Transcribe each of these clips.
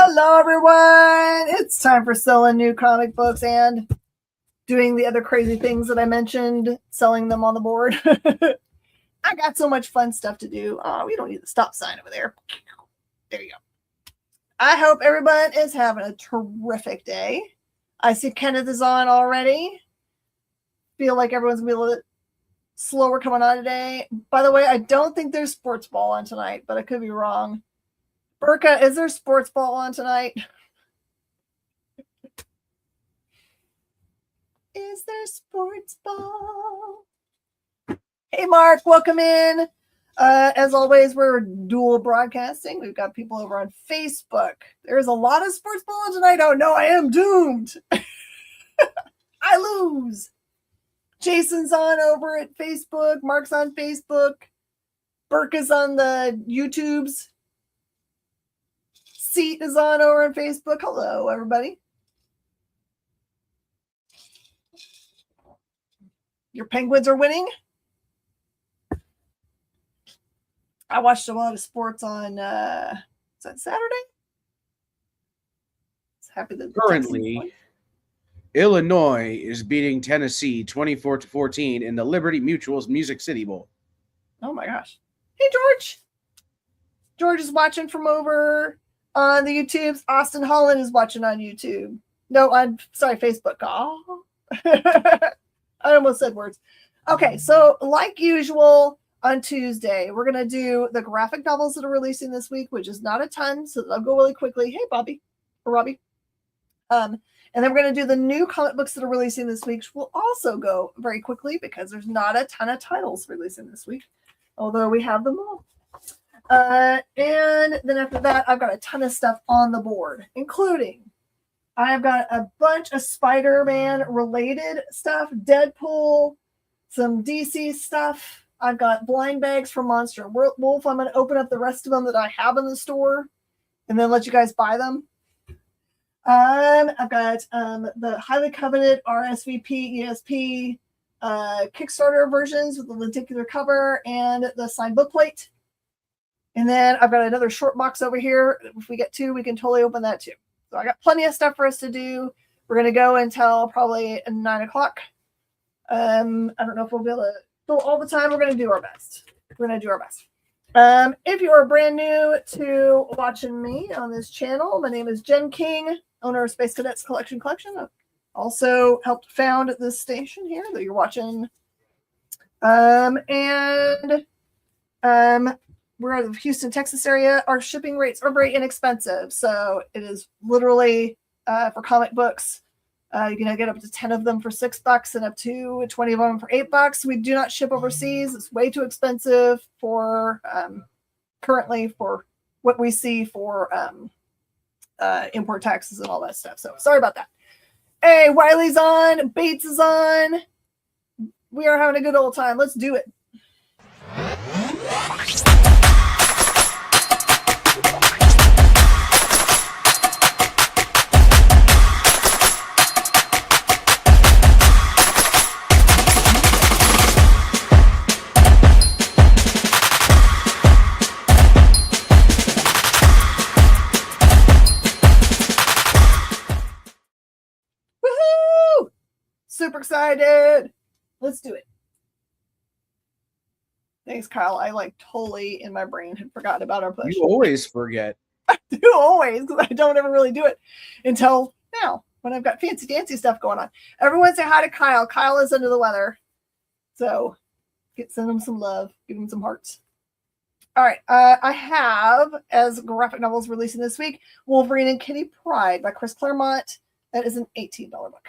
Hello, everyone. It's time for selling new comic books and doing the other crazy things that I mentioned, selling them on the board. I got so much fun stuff to do. Oh, we don't need the stop sign over there. There you go. I hope everyone is having a terrific day. I see Kenneth is on already. Feel like everyone's going to be a little bit slower coming on today. By the way, I don't think there's sports ball on tonight, but I could be wrong. Burka, is there sports ball on tonight? Is there sports ball? Hey, Mark, welcome in. As always, we're dual broadcasting. We've got people over on Facebook. There's a lot of sports ball on tonight. Oh, no, I am doomed. I lose. Jason's on over at Facebook. Mark's on Facebook. Burka's on the YouTubes. Seat is on over on Facebook. Hello, everybody. Your Penguins are winning. I watched a lot of sports on, is that Saturday? Happy that currently, Illinois is beating Tennessee 24-14 in the Liberty Mutual's Music City Bowl. Oh my gosh. Hey, George. George is watching from over on the YouTubes. Austin Holland is watching on YouTube. No, I'm sorry, Facebook. Oh. I almost said words. Okay, so like usual on Tuesday, we're going to do the graphic novels that are releasing this week, which is not a ton, so I'll go really quickly. Hey, Bobby or Robbie. And then we're going to do the new comic books that are releasing this week, which will also go very quickly because there's not a ton of titles releasing this week, although we have them all. And then after that, I've got a ton of stuff on the board, including I've got a bunch of Spider-Man related stuff, Deadpool, some DC stuff. I've got blind bags from Monster Wolf. I'm going to open up the rest of them that I have in the store and then let you guys buy them. I've got the highly coveted RSVP ESP Kickstarter versions with the lenticular cover and the signed book plate. And then I've got another short box over here. If we get two, we can totally open that too. So I got plenty of stuff for us to do. We're going to go until probably 9 o'clock. I don't know if we'll be able to fill all the time. We're going to do our best. We're going to do our best. If you are brand new to watching me on this channel, my name is Jen King, owner of Space Cadets Collection. I've also helped found this station here that you're watching. We're out of the Houston, Texas area. Our shipping rates are very inexpensive. So it is literally for comic books. You can get up to 10 of them for $6 and up to 20 of them for $8. We do not ship overseas. It's way too expensive for currently for what we see for import taxes and all that stuff. So sorry about that. Hey, Wiley's on. Bates is on. We are having a good old time. Let's do it. Super excited. Let's do it. Thanks, Kyle. I totally in my brain had forgotten about our push. You always forget. I do always, because I don't ever really do it until now when I've got fancy dancy stuff going on. Everyone say hi to Kyle. Kyle is under the weather. So send him some love. Give him some hearts. All right. I have, as graphic novels releasing this week, Wolverine and Kitty Pryde by Chris Claremont. That is an $18 book.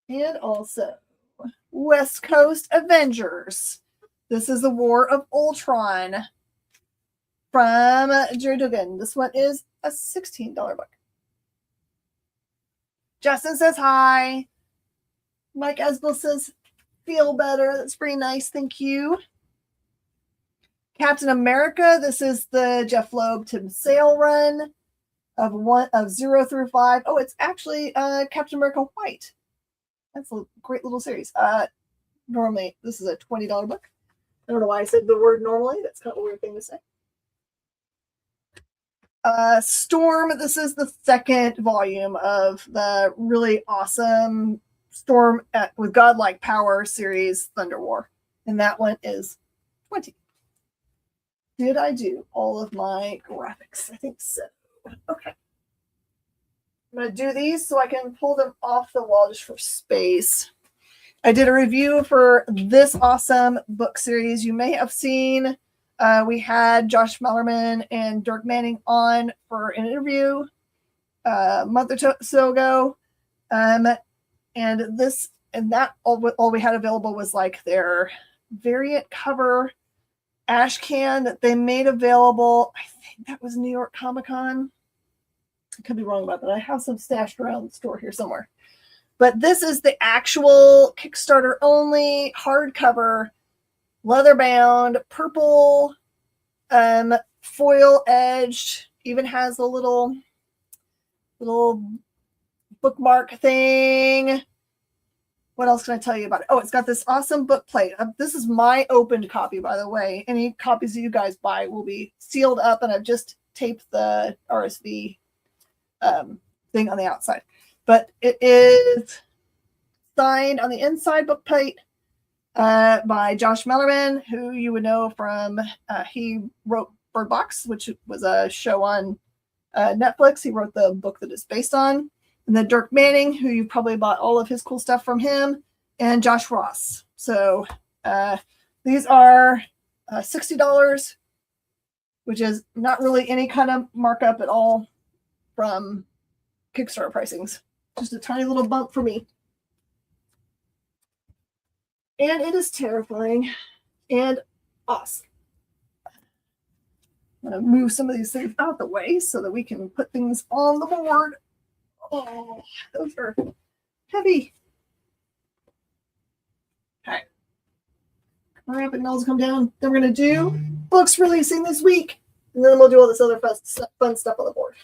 And also West Coast Avengers. This is the War of Ultron from Jerry Duggan. This one is a $16 book. Justin says hi. Mike Esbel says feel better. That's pretty nice. Thank you. Captain America. This is the Jeff Loeb Tim Sale run of 0 through 5. Oh, it's actually Captain America White. That's a great little series. Normally, this is a $20 book. I don't know why I said the word normally. That's kind of a weird thing to say. Storm, this is the second volume of the really awesome Storm with Godlike Power series, Thunder War. And that one is 20. Did I do all of my graphics? I think so. Okay. I'm going to do these so I can pull them off the wall just for space. I did a review for this awesome book series. You may have seen we had Josh Mellerman and Dirk Manning on for an interview a month or so ago. And that all we had available was like their variant cover ash can that they made available. I think that was New York Comic Con. I could be wrong about that. I have some stashed around the store here somewhere. But this is the actual Kickstarter only hardcover, leather bound, purple, foil edged, even has a little bookmark thing. What else can I tell you about it? Oh, it's got this awesome book plate. This is my opened copy, by the way. Any copies that you guys buy will be sealed up, and I've just taped the RSV thing on the outside. But it is signed on the inside book plate by Josh Mellerman, who you would know from, he wrote Bird Box, which was a show on Netflix. He wrote the book that it's based on. And then Dirk Manning, who you probably bought all of his cool stuff from him, and Josh Ross. So these are $60, which is not really any kind of markup at all from Kickstarter pricings. Just a tiny little bump for me. And it is terrifying and awesome. I'm going to move some of these things out the way so that we can put things on the board. Oh, those are heavy. Okay. Cramp and nails come down. Then we're going to do books releasing this week. And then we'll do all this other fun stuff on the board.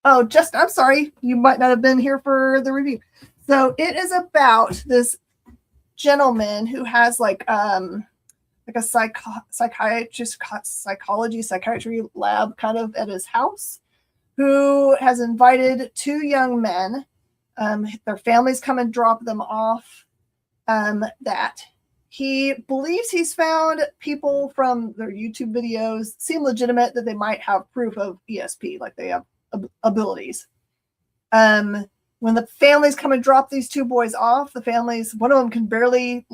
Oh, I'm sorry. You might not have been here for the review. So it is about this gentleman who has like a psychiatry lab kind of at his house, who has invited two young men. Their families come and drop them off. That he believes he's found people from their YouTube videos seem legitimate, that they might have proof of ESP, like they have abilities. When the families come and drop these two boys off, one of them can barely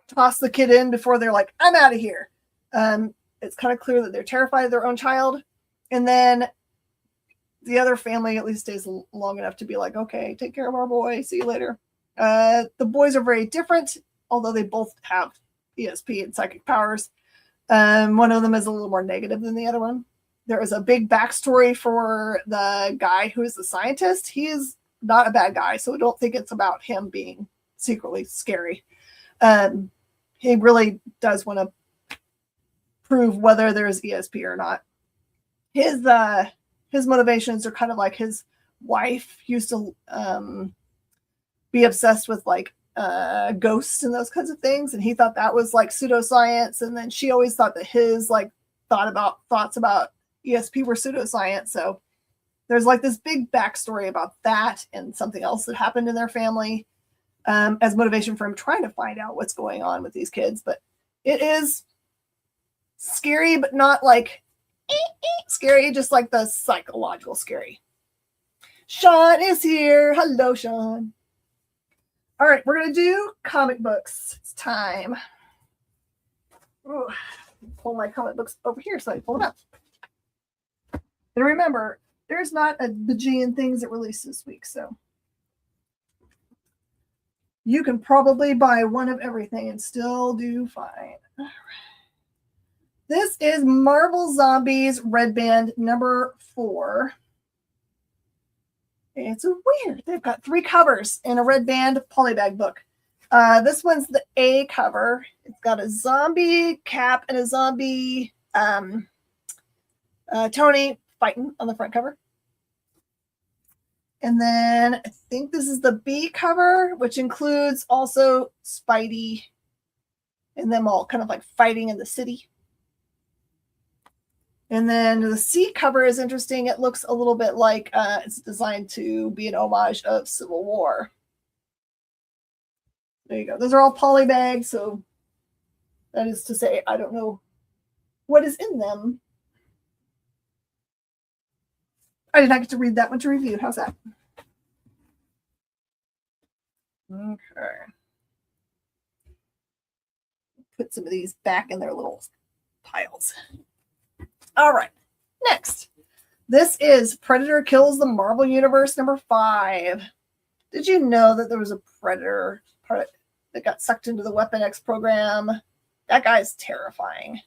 toss the kid in before they're like, I'm out of here. It's kind of clear that they're terrified of their own child. And then the other family at least stays long enough to be like, okay, take care of our boy. See you later. The boys are very different, although they both have ESP and psychic powers. One of them is a little more negative than the other one. There is a big backstory for the guy who is the scientist. He is not a bad guy, so I don't think it's about him being secretly scary. He really does want to prove whether there's ESP or not. His motivations are kind of like his wife used to be obsessed with like ghosts and those kinds of things, and he thought that was like pseudoscience. And then she always thought that his like thoughts about ESP were pseudoscience. So there's like this big backstory about that and something else that happened in their family as motivation for him trying to find out what's going on with these kids. But it is scary, but not like scary, just like the psychological scary. Sean is here. Hello, Sean. All right, we're going to do comic books. It's time. Ooh, pull my comic books over here so I pull them up. And remember, there's not a bajillion things that release this week, so you can probably buy one of everything and still do fine. All right. This is Marvel Zombies Red Band number 4. It's weird. They've got 3 covers in a red band polybag book. This one's the A cover. It's got a zombie Cap and a zombie Tony fighting on the front cover. And then I think this is the B cover, which includes also Spidey and them all kind of like fighting in the city. And then the C cover is interesting. It looks a little bit like it's designed to be an homage of Civil War. There you go. Those are all polybags, so that is to say, I don't know what is in them. I did not get to read that one to review. How's that? Okay. Put some of these back in their little piles. All right. Next. This is Predator Kills the Marvel Universe #5. Did you know that there was a Predator part that got sucked into the Weapon X program? That guy's terrifying.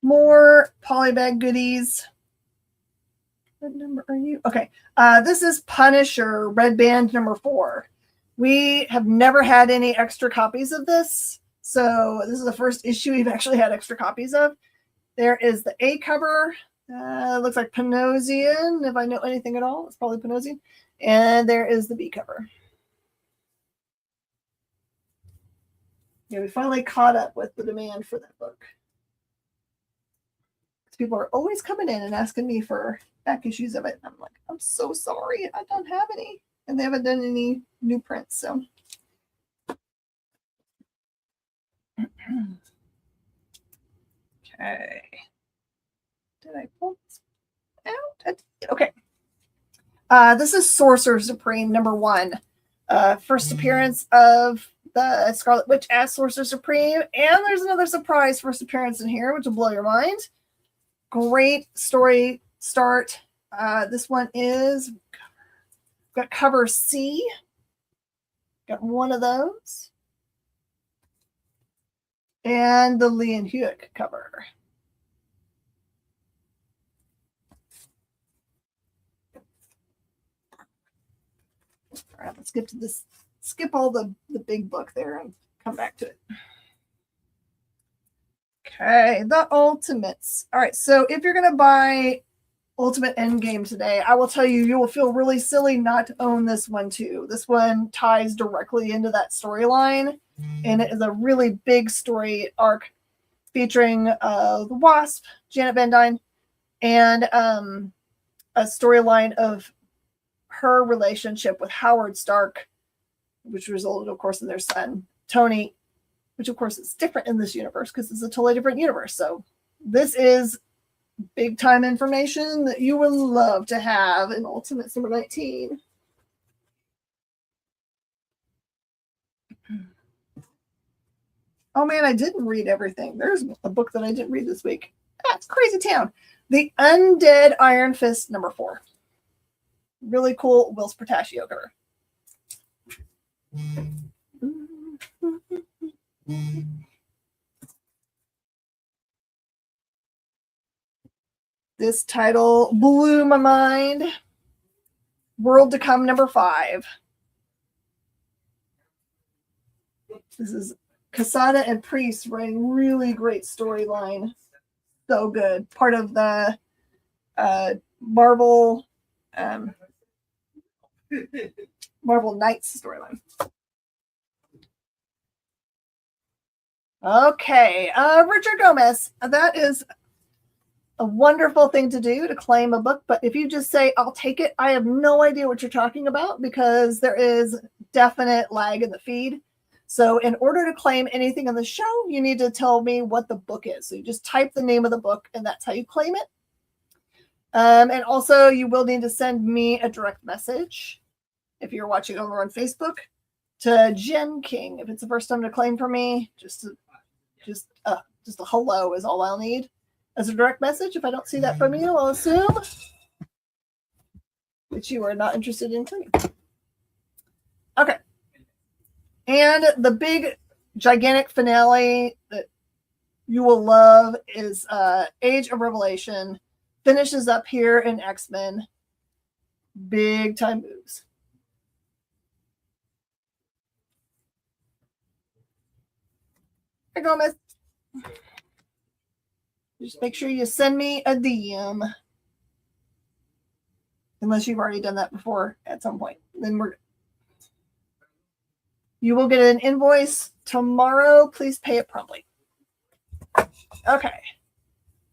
More polybag goodies. What number are you? Okay. This is Punisher Red Band #4. We have never had any extra copies of this. So this is the first issue we've actually had extra copies of. There is the A cover. Looks like Panosian. If I know anything at all, it's probably Panosian. And there is the B cover. Yeah, we finally caught up with the demand for that book. People are always coming in and asking me for back issues of it. I'm like, I'm so sorry. I don't have any. And they haven't done any new prints. So. Okay. Did I pull this out? Okay. This is Sorcerer Supreme #1. First appearance of the Scarlet Witch as Sorcerer Supreme. And there's another surprise first appearance in here, which will blow your mind. Great story start. This one is got cover C. Got one of those. And the Lee and Hewitt cover. All right, let's get to this. Skip all the big book there and come back to it. Okay, the Ultimates. All right, so if you're going to buy Ultimate Endgame today, I will tell you, you will feel really silly not to own this one too. This one ties directly into that storyline, and it is a really big story arc featuring the Wasp, Janet Van Dyne, and a storyline of her relationship with Howard Stark, which resulted, of course, in their son, Tony, which, of course, is different in this universe because it's a totally different universe. So this is big time information that you would love to have in Ultimates #19. Oh, man, I didn't read everything. There's a book that I didn't read this week. That's Crazy Town. The Undead Iron Fist #4. Really cool Whilce Portacio cover. This title blew my mind. World to Come #5. This is Casada and Priest writing really great storyline. So good. Part of the Marvel Knights storyline. Okay, Richard Gomez. That is a wonderful thing to do, to claim a book, but if you just say, I'll take it, I have no idea what you're talking about because there is definite lag in the feed. So in order to claim anything on the show, you need to tell me what the book is. So you just type the name of the book and that's how you claim it. And also you will need to send me a direct message if you're watching over on Facebook to Jen King. If it's the first time to claim for me, just a hello is all I'll need as a direct message. If I don't see that from you, I'll assume that you are not interested in claiming. Okay. And the big, gigantic finale that you will love is Age of Revelation. Finishes up here in X-Men. Big time moves. Here you go, Miss. Just make sure you send me a DM. unless you've already done that before at some point. Then you will get an invoice tomorrow. Please pay it promptly. Okay.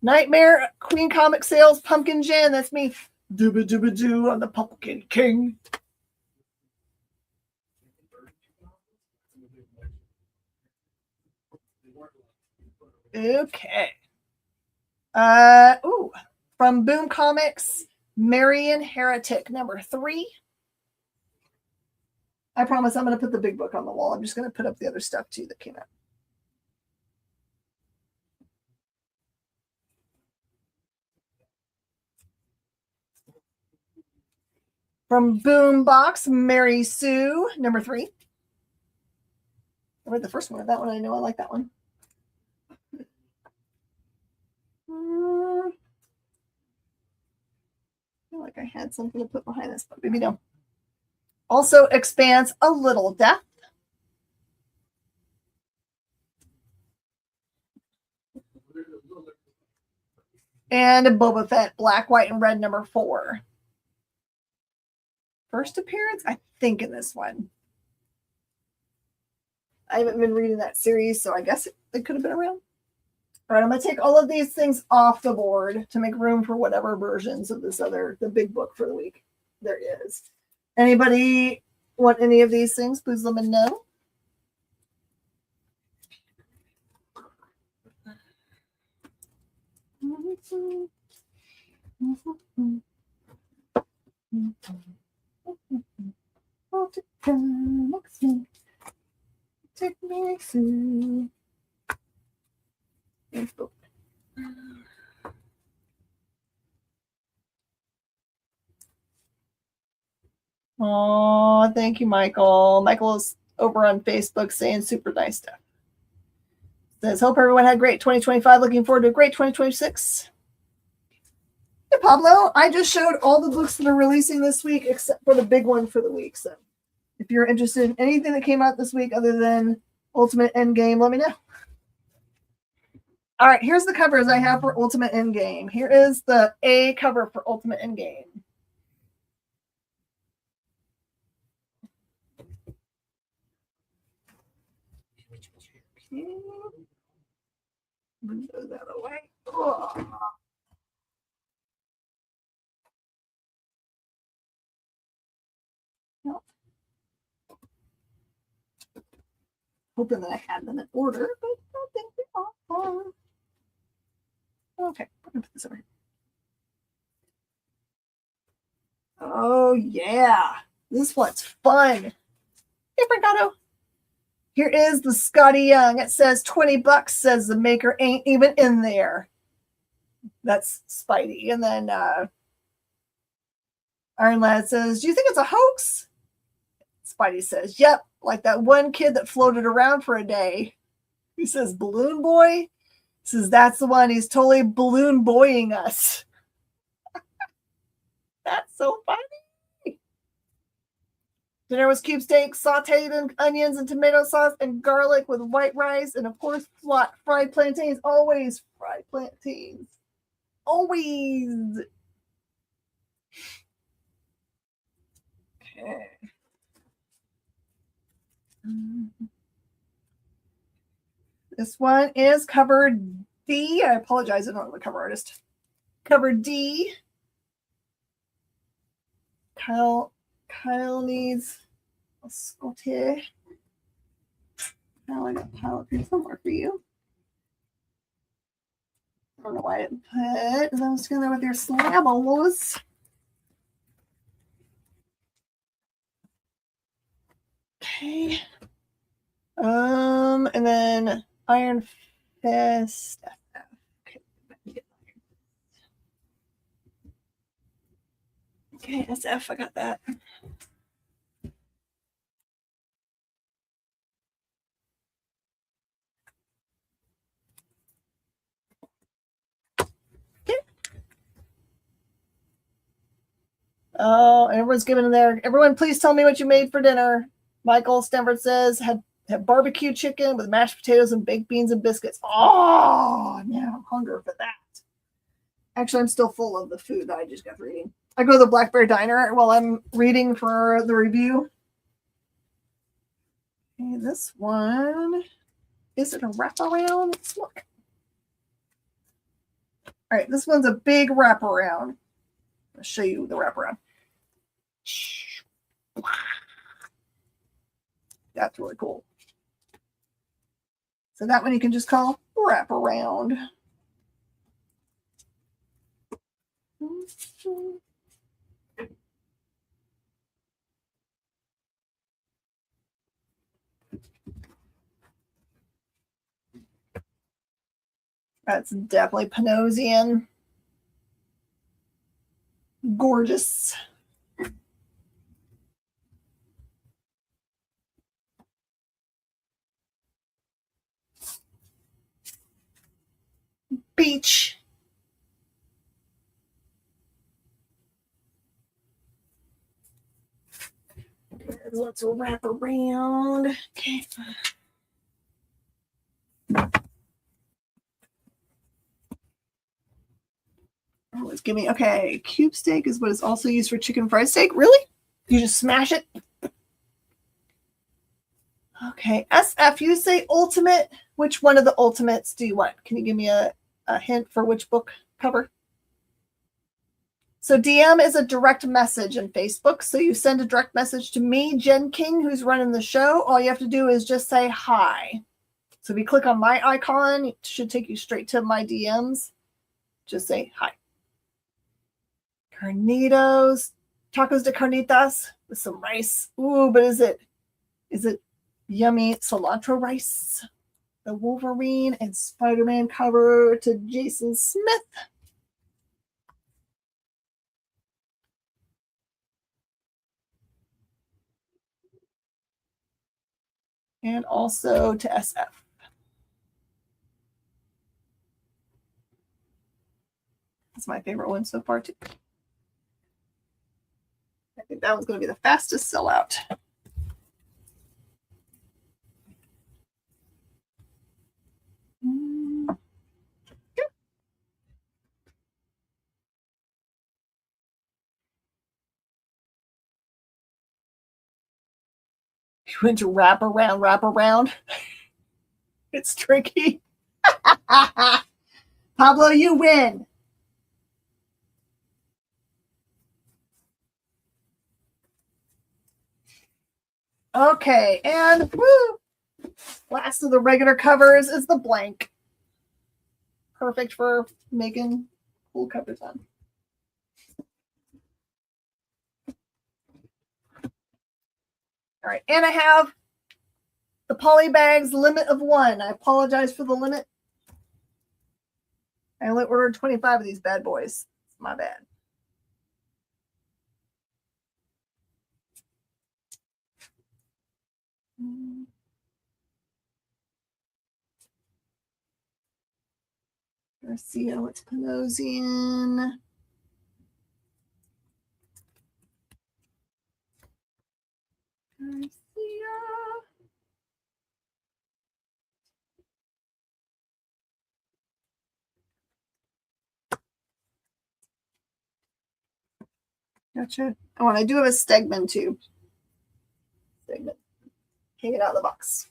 Nightmare Queen Comic Sales Pumpkin Gin. That's me. Dooba dooba doo. I'm the Pumpkin King. Okay. From Boom Comics, Marian Heretic, number 3. I promise I'm going to put the big book on the wall. I'm just going to put up the other stuff too that came out. From Boombox, Mary Sue, number 3. I read the first one of that one. I know I like that one. I feel like I had something to put behind this, but maybe no. Also, Expanse, A Little Death. And Boba Fett, Black, White, and Red, number 4. First appearance, I think, in this one. I haven't been reading that series, so I guess it could have been around. All right, I'm going to take all of these things off the board to make room for whatever versions of the big book for the week there is. Anybody want any of these things? Please let me know. Take me through. Oh, thank you, Michael. Michael is over on Facebook saying super nice stuff. Says, hope everyone had a great 2025. Looking forward to a great 2026. Hey, Pablo, I just showed all the books that are releasing this week except for the big one for the week. So if you're interested in anything that came out this week other than Ultimate Endgame, let me know. All right, here's the covers I have for Ultimate Endgame. Here is the A cover for Ultimate Endgame. Okay. Move that away. Oh. No. Hoping that I had them in order, but I don't think they are. Okay, I'm gonna put this over here. Oh yeah, this one's fun. Hey, Francato. Here is the Scotty Young. It says $20, says the maker ain't even in there. That's Spidey. And then Iron Lad says, do you think it's a hoax? Spidey says, yep, like that one kid that floated around for a day. He says, Balloon Boy? He says, that's the one. He's totally balloon boying us. That's so funny. Dinner was cube steak, sauteed in onions and tomato sauce and garlic with white rice and, of course, fried plantains. Always fried plantains. Always. Okay. This one is cover D. I apologize. I don't know the cover artist. Cover D. Kyle needs a saute. Now I got a pile up here somewhere for you. I don't know why I didn't put those together with your slabbles. Okay. And then Iron Fist. Okay, SF, I got that. Okay. Oh, everyone's giving in there. Everyone, please tell me what you made for dinner. Michael Stanford says, had barbecue chicken with mashed potatoes and baked beans and biscuits. Oh, now I'm hungry for that. Actually, I'm still full of the food that I just got through eating. I go to the Blackberry Diner while I'm reading for the review. Okay, this one, is it a wraparound? Let's look. All right, this one's a big wraparound. I'll show you the wraparound. That's really cool. So that one you can just call wraparound. That's definitely Panosian. Gorgeous. Beach. Let's wrap around. Okay. Oh, it's giving me, okay. Cube steak is what is also used for chicken fried steak. Really? You just smash it? Okay. SF, you say ultimate. Which one of the ultimates do you want? Can you give me a hint for which book cover? So DM is a direct message in Facebook. So you send a direct message to me, Jen King, who's running the show. All you have to do is just say hi. So if you click on my icon, it should take you straight to my DMs. Just say hi. Carnitos, tacos de carnitas with some rice. Ooh, but is it yummy cilantro rice? The Wolverine and Spider-Man cover to Jason Smith. And also to SF. That's my favorite one so far, too. I think that one's going to be the fastest sellout. You went to wrap around. It's tricky. Pablo, you win. Okay, and woo, last of the regular covers is the blank. Perfect for making cool covers on. All right, and I have the poly bags limit of 1. I apologize for the limit. I only ordered 25 of these bad boys. My bad. Garcia, what's Panosian? Garcia. Gotcha. Oh, and I do have a Stegman too. Stegman. Hang it out of the box.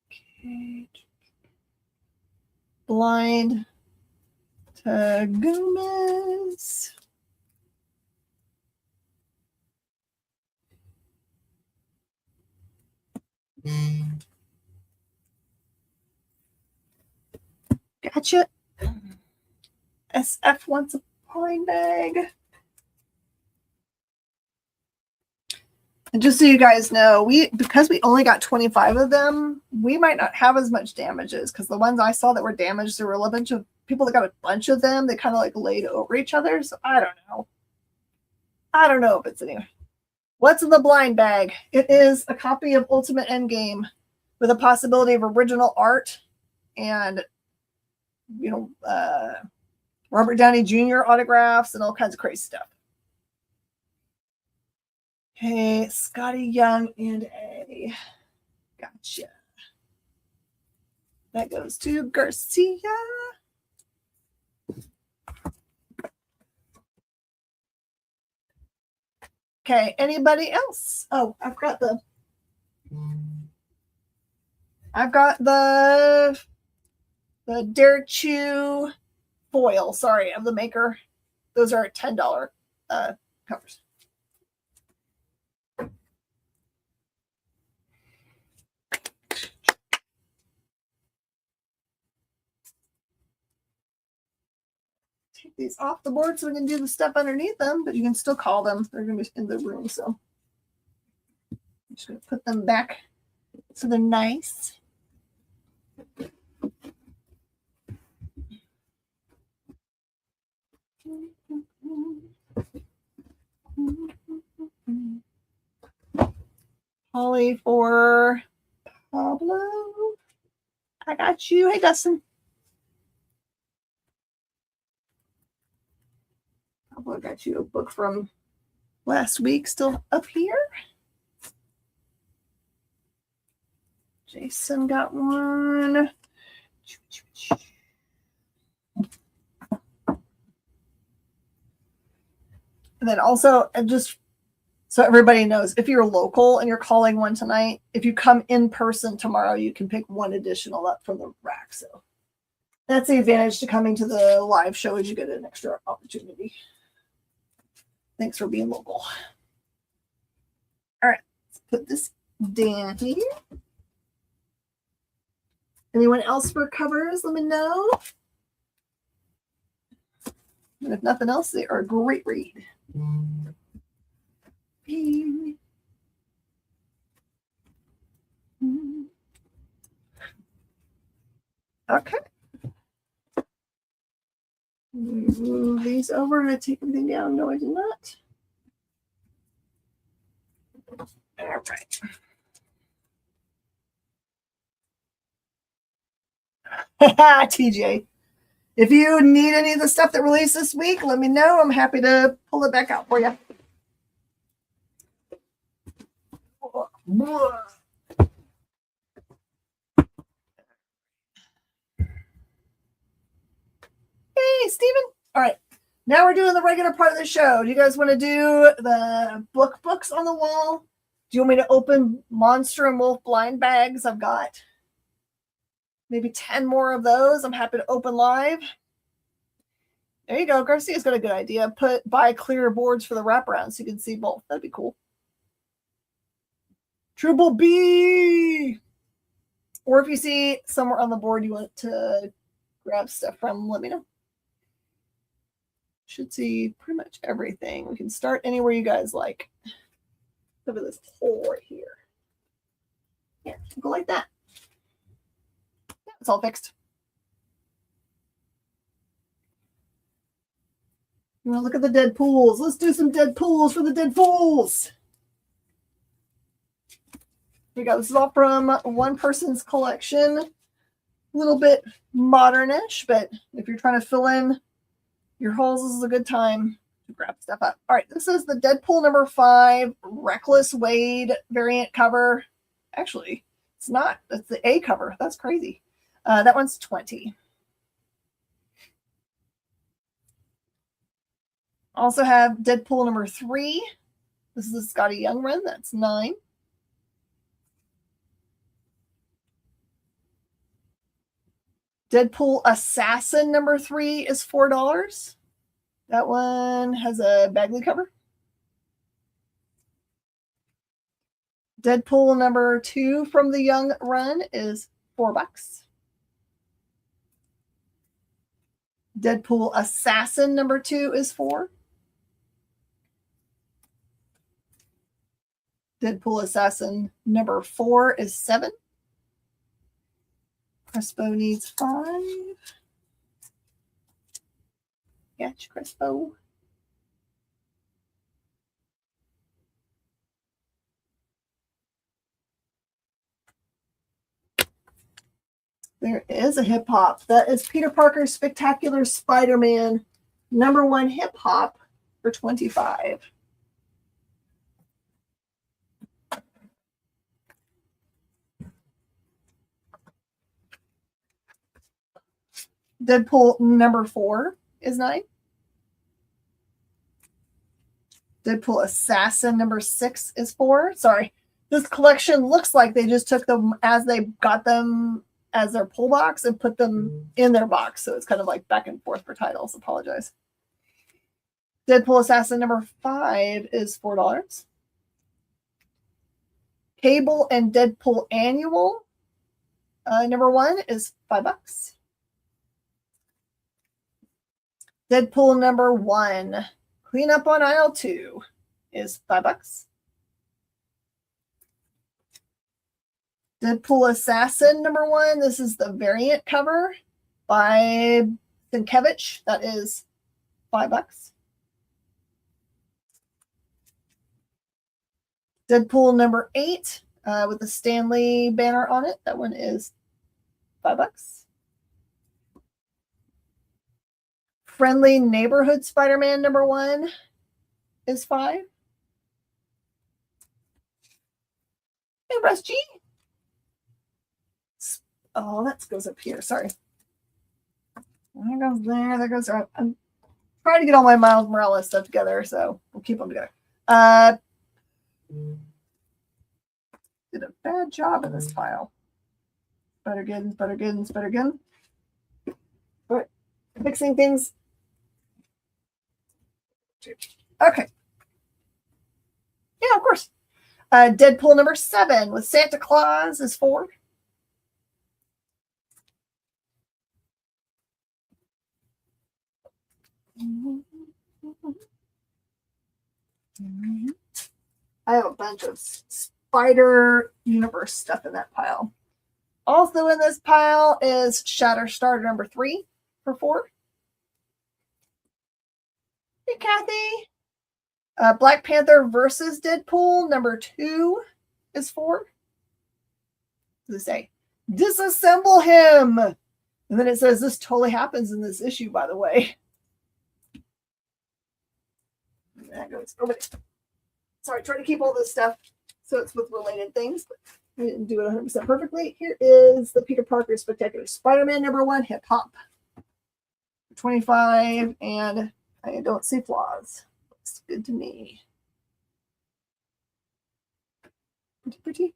Okay. Blind to Gomez. Gotcha. SF wants a pine bag. And just so you guys know, because we only got 25 of them, we might not have as much damages because the ones I saw that were damaged, there were a bunch of people that got a bunch of them. They kind of like laid over each other. So I don't know. I don't know if it's anyway. What's in the blind bag? It is a copy of Ultimate Endgame with a possibility of original art and, Robert Downey Jr. autographs and all kinds of crazy stuff. Okay, Scotty Young and A. Gotcha. That goes to Garcia. Okay, anybody else? Oh, I've got the Dare Chew foil, sorry, of the maker. Those are $10 covers. Take these off the board so we can do the stuff underneath them, but you can still call them. They're going to be in the room, so I'm just going to put them back so they're nice. Holly for Pablo. I got you. Hey, Dustin. Pablo, I got you a book from last week still up here. Jason got one. And then also, just so everybody knows, if you're local and you're calling one tonight, if you come in person tomorrow, you can pick one additional up from the rack. So that's the advantage to coming to the live show, is you get an extra opportunity. Thanks for being local. All right, let's put this down here. Anyone else for covers? Let me know. And if nothing else, they are a great read. Okay. Move these over and I take everything down. No, I do not. All right. TJ, if you need any of the stuff that released this week, let me know. I'm happy to pull it back out for you. Hey, Steven. All right. Now we're doing the regular part of the show. Do you guys want to do the books on the wall? Do you want me to open Monster and Wolf blind bags? I've got maybe 10 more of those. I'm happy to open live. There you go. Garcia's got a good idea. Buy clear boards for the wraparound so you can see both. That'd be cool. Triple B. Or if you see somewhere on the board you want to grab stuff from, let me know. Should see pretty much everything. We can start anywhere you guys like. Look at this hole right here. Yeah, go like that. Yeah, it's all fixed. You want to look at the dead pools? Let's do some dead pools for the dead fools. Here we go. This is all from one person's collection. A little bit modernish, but if you're trying to fill in your holes, this is a good time to grab stuff up. All right, this is the Deadpool number 5 Reckless Wade variant cover. Actually, it's not. That's the A cover. That's crazy. That one's $20. Also have Deadpool number 3. This is the Scotty Young run. That's $9. Deadpool Assassin number 3 is $4. That one has a Bagley cover. Deadpool number 2 from the Young run is $4. Deadpool Assassin number 2 is $4. Deadpool Assassin number 4 is $7. Crespo needs 5. Gotcha, Crespo. There is a hip hop. That is Peter Parker's Spectacular Spider-Man number 1 hip hop for $25. Deadpool number 4 is $9. Deadpool Assassin number 6 is 4. Sorry. This collection looks like they just took them as they got them as their pull box and put them in their box. So it's kind of like back and forth for titles. Apologize. Deadpool Assassin number 5 is $4. Cable and Deadpool Annual number 1 is $5. Deadpool number 1, Cleanup on Aisle 2 is $5. Deadpool Assassin number 1, this is the variant cover by Sienkiewicz. That is $5. Deadpool number 8 with the Stanley banner on it. That one is $5. Friendly Neighborhood Spider-Man number 1 is $5. Hey, Russ G. Oh, that goes up here. Sorry. There goes there. There goes there. I'm trying to get all my Miles Morales stuff together, so we'll keep them together. Did a bad job in this file. Better good. All right. Fixing things. Okay. Yeah, of course. Deadpool number 7 with Santa Claus is $4. I have a bunch of Spider Universe stuff in that pile. Also in this pile is Shatterstar number 3 for $4. Hey, Kathy. Black Panther versus Deadpool number 2 is $4. What does it say? Disassemble him. And then it says this totally happens in this issue, by the way. That goes over there. Sorry, trying to keep all this stuff so it's with related things, but I didn't do it 100% perfectly. Here is the Peter Parker Spectacular Spider-Man number 1 hip hop. 25, and I don't see flaws. Looks good to me. Pretty.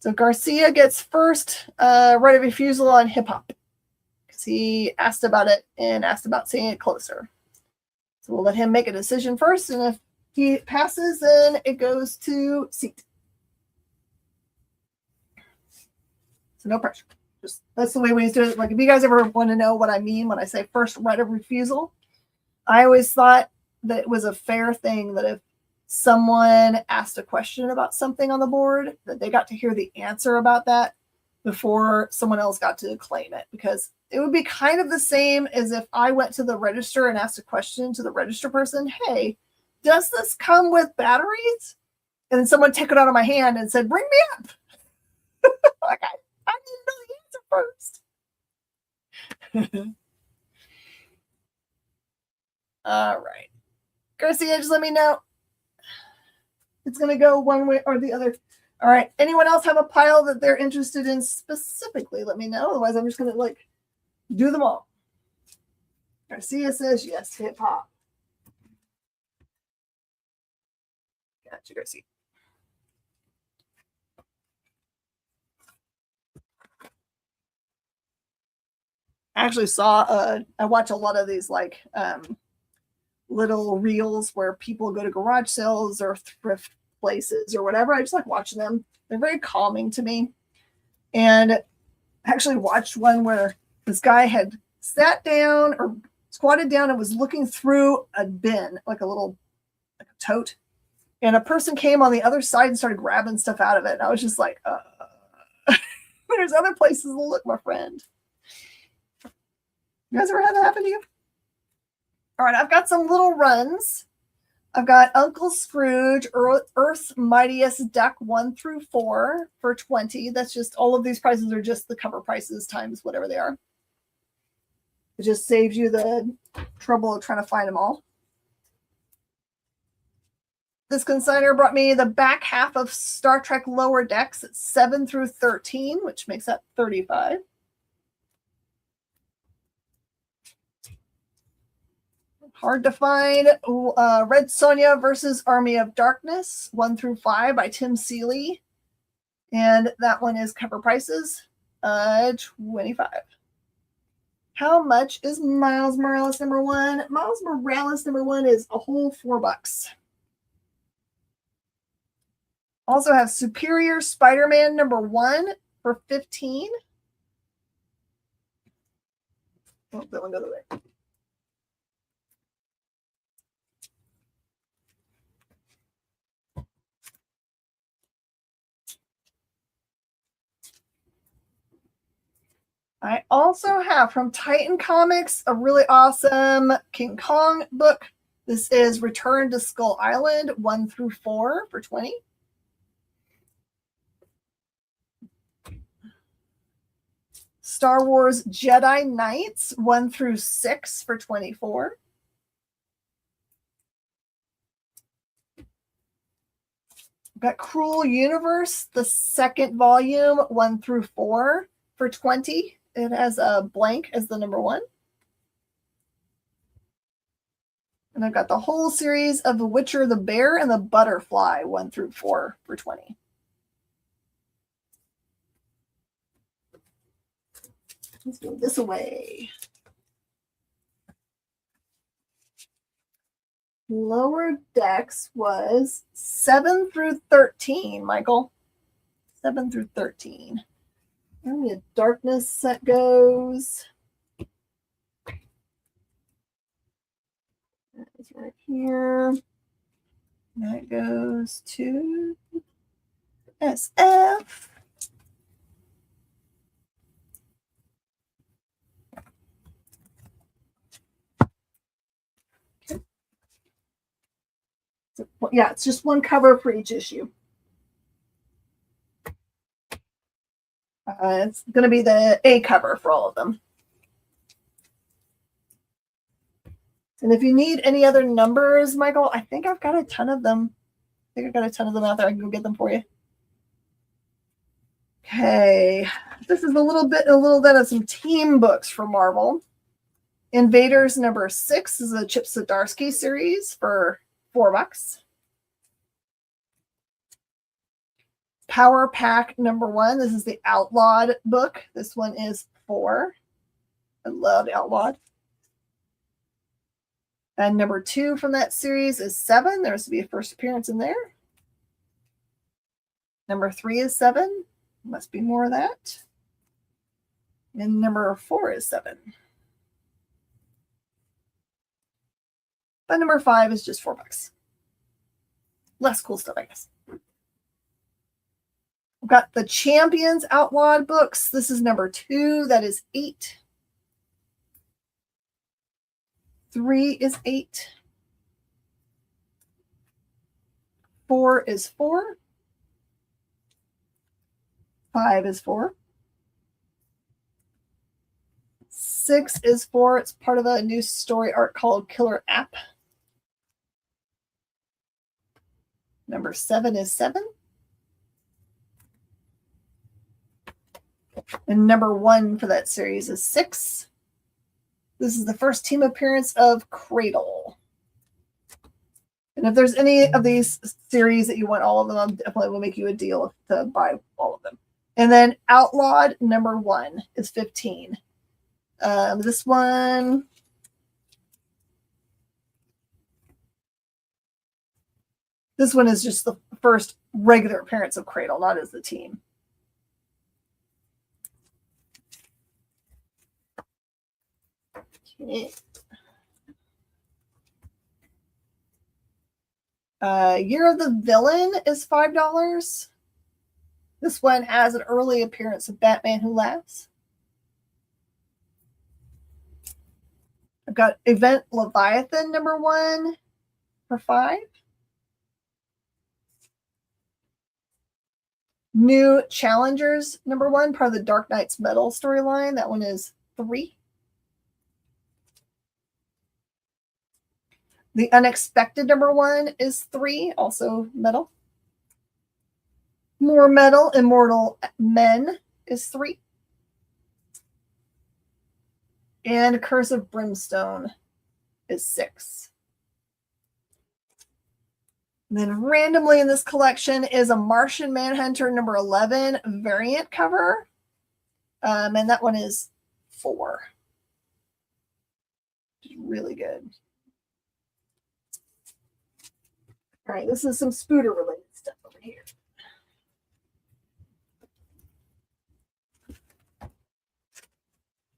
So Garcia gets first right of refusal on hip hop because he asked about it and asked about seeing it closer. So we'll let him make a decision first, and if he passes, then it goes to seat. So no pressure. Just that's the way we do it. Like if you guys ever want to know what I mean when I say first right of refusal, I always thought that it was a fair thing that if someone asked a question about something on the board, that they got to hear the answer about that before someone else got to claim it, because it would be kind of the same as if I went to the register and asked a question to the register person, hey, does this come with batteries? And then someone took it out of my hand and said, bring me up. Like, I need to know the answer first. All right. Garcia, just let me know. It's going to go one way or the other. All right. Anyone else have a pile that they're interested in specifically? Let me know. Otherwise, I'm just going to do them all. Garcia says yes, hip hop. Gotcha, Garcia. I actually saw, I watch a lot of these little reels where people go to garage sales or thrift places or whatever. I just like watching them. They're very calming to me. And I actually watched one where this guy had sat down or squatted down and was looking through a bin, like a tote. And a person came on the other side and started grabbing stuff out of it. And I was just like, there's other places to look, my friend. You guys ever had that happen to you? All right, I've got some little runs. I've got Uncle Scrooge, Earth's Mightiest Duck 1 through 4 for $20. That's just, all of these prices are just the cover prices times whatever they are. It just saves you the trouble of trying to find them all. This consignor brought me the back half of Star Trek Lower Decks. It's 7 through 13, which makes that 35. Hard to find. Red Sonja versus Army of Darkness, 1 through 5 by Tim Seeley. And that one is cover prices, 25. How much is Miles Morales #1? Miles Morales #1 is a whole $4. Also have Superior Spider-Man #1 for 15. Oh, that one goes away. I also have from Titan Comics a really awesome King Kong book. This is Return to Skull Island 1 through 4 for 20. Star Wars Jedi Knights 1 through 6 for 24. Got Cruel Universe, the second volume, 1 through 4 for 20. It has a blank as the #1. And I've got the whole series of The Witcher, the Bear, and the Butterfly, 1 through 4 for 20. Let's move this away. Lower Decks was 7 through 13, Michael. 7 through 13. And the Darkness set goes. That's right here. That goes to SF. Okay. So, yeah, it's just one cover for each issue. It's going to be the A cover for all of them. And if you need any other numbers, Michael, I think I've got a ton of them. I think I've got a ton of them out there. I can go get them for you. Okay. This is a little bit of some team books for Marvel. Invaders #6 is a Chip Zdarsky series for $4. Power Pack #1. This is the Outlawed book. This one is $4. I love Outlawed. And #2 from that series is 7. There's to be a first appearance in there. #3 is 7. Must be more of that. And #4 is 7. But #5 is just $4. Less cool stuff, I guess. I've got the Champions Outlawed books. This is #2. That is 8. 3 is 8. 4 is 4. 5 is 4. 6 is 4. It's part of a new story arc called Killer App. #7 is 7. And #1 for that series is 6. This is the first team appearance of Cradle. And if there's any of these series that you want all of them, I definitely will make you a deal to buy all of them. And then Outlawed #1 is 15. This one. This one is just the first regular appearance of Cradle, not as the team. Okay. Year of the Villain is $5. This one has an early appearance of Batman Who Laughs. I've got Event Leviathan #1 for 5. New Challengers #1, part of the Dark Knight's Metal storyline. That one is 3. The Unexpected #1 is 3, also metal. More Metal, Immortal Men is 3. And Curse of Brimstone is 6. And then randomly in this collection is a Martian Manhunter #11 variant cover. And that one is 4. Really good. All right, this is some Spooder related stuff over here.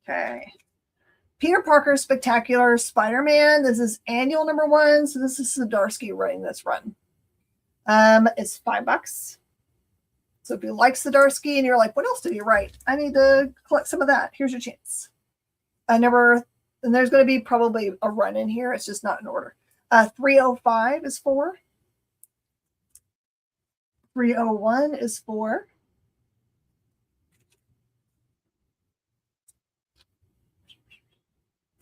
Okay. Peter Parker's Spectacular Spider-Man. This is annual #1. So this is Zdarsky running this run. It's $5. So if you like Zdarsky and you're like, what else did he write? I need to collect some of that. Here's your chance. And there's going to be probably a run in here. It's just not in order. 305 is 4. 301 is 4.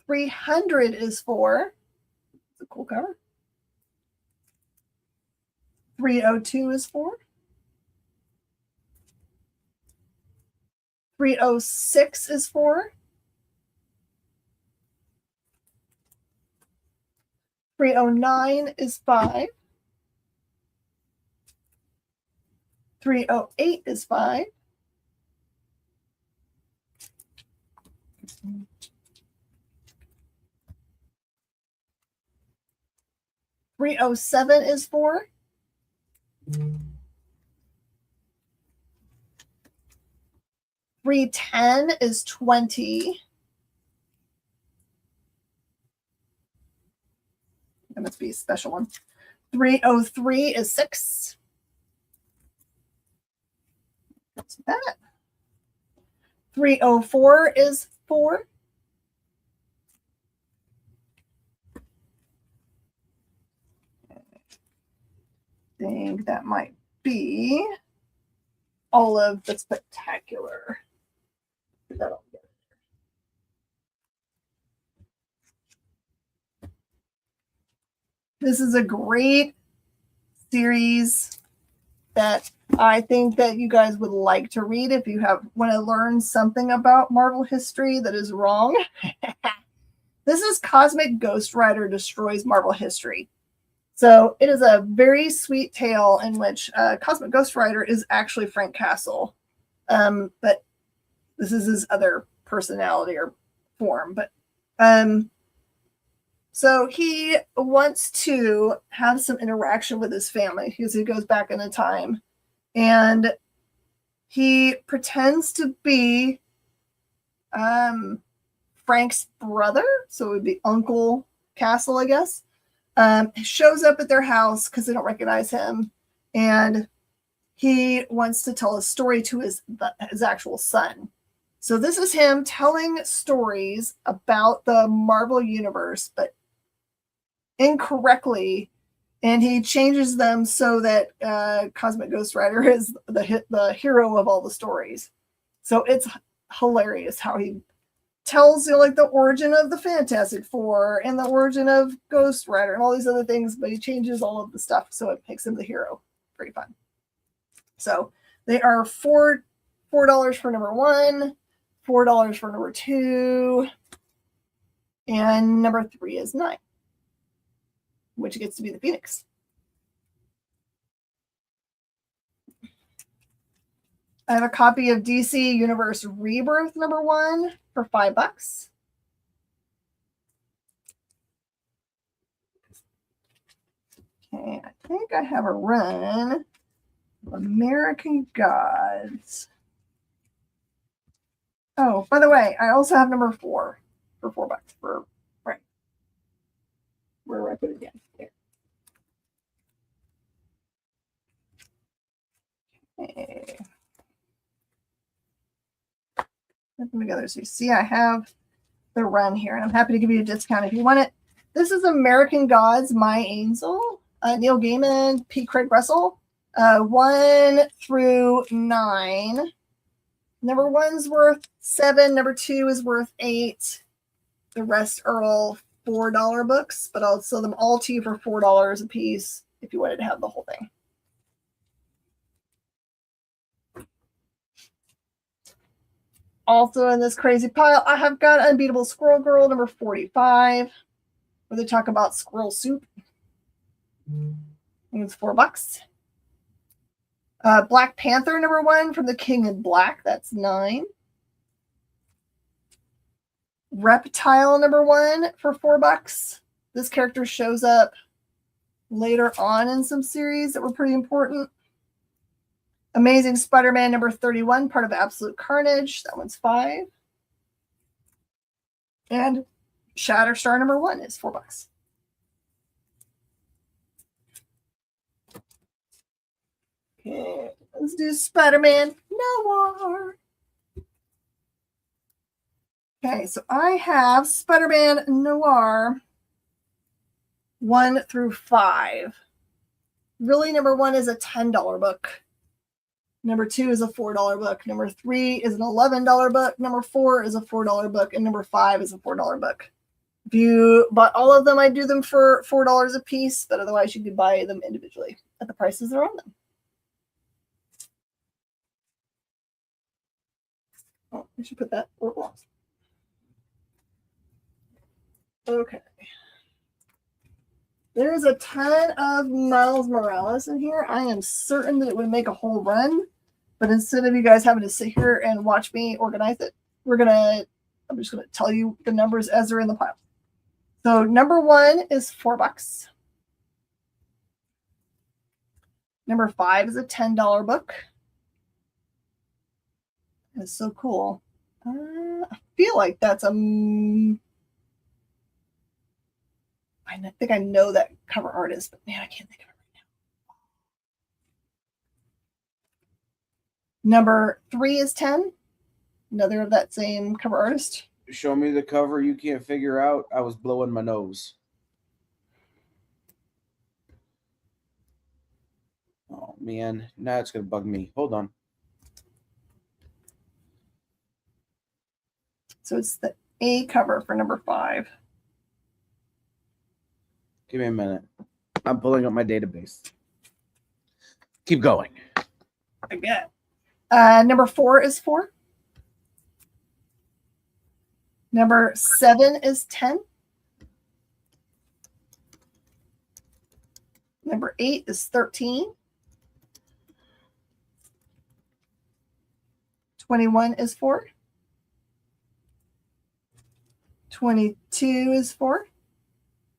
300 is 4. It's a cool cover. 302 is 4. 306 is 4. 309 is 5. 308 is 5. 307 is 4. 310 is 20. That must be a special one. 303 is 6. That's that. 304 is 4. I think that might be all of the Spectacular. That'll get it. This is a great series that I think that you guys would like to read if you want to learn something about Marvel history that is wrong. This is Cosmic Ghost Rider Destroys Marvel History. So it is a very sweet tale in which Cosmic Ghost Rider is actually Frank Castle. But this is his other personality or form. But so he wants to have some interaction with his family because he goes back in time. And he pretends to be Frank's brother. So it would be Uncle Castle, I guess. Shows up at their house because they don't recognize him. And he wants to tell a story to his actual son. So this is him telling stories about the Marvel Universe, but incorrectly. And he changes them so that Cosmic Ghost Rider is the hero of all the stories. So it's hilarious how he tells you like the origin of the Fantastic Four and the origin of Ghost Rider and all these other things, but he changes all of the stuff so it makes him the hero. Pretty fun. So they are $4 for #1, $4 for #2, and #3 is 9, which gets to be the Phoenix. I have a copy of DC Universe Rebirth #1 for $5. Okay, I think I have a run of American Gods. Oh, by the way, I also have #4 for $4 for right. Where do I put it again? There. Okay. Put them together so you see I have the run here, and I'm happy to give you a discount if you want it. This is American Gods, My Angel, Neil Gaiman, P. Craig Russell, 1 through 9. #1's worth 7, #2 is worth 8. The rest are all $4 books, but I'll sell them all to you for $4 a piece if you wanted to have the whole thing. Also in this crazy pile, I have got Unbeatable Squirrel Girl number 45, where they talk about squirrel soup. It's $4. Black Panther number 1 from The King in Black. That's $9. Reptile number 1 for $4. This character shows up later on in some series that were pretty important. Amazing Spider-Man number 31, part of Absolute Carnage. That one's $5. And Shatterstar number 1 is $4. Okay, let's do Spider-Man Noir. Okay, so I have Spider-Man Noir 1 through 5. Really, number 1 is a $10 book. Number 2 is a $4 book. Number 3 is an $11 book. Number 4 is a $4 book. And number 5 is a $4 book. If you bought all of them, I do them for $4 a piece, but otherwise you could buy them individually at the prices that are on them. Oh, I should put that where it belongs. Okay. There's a ton of Miles Morales in here. I am certain that it would make a whole run, but instead of you guys having to sit here and watch me organize it, I'm just gonna tell you the numbers as they're in the pile. So number 1 is $4. Number 5 is a $10 book. That's so cool. I feel like that's I think I know that cover artist, but man, I can't think of it right now. Number 3 is 10. Another of that same cover artist. Show me the cover you can't figure out. I was blowing my nose. Oh, man. Now it's going to bug me. Hold on. So it's the A cover for number 5. Give me a minute. I'm pulling up my database. Keep going. I get. Number 4 is 4. Number 7 is 10. Number 8 is 13. 21 is 4. 22 is 4.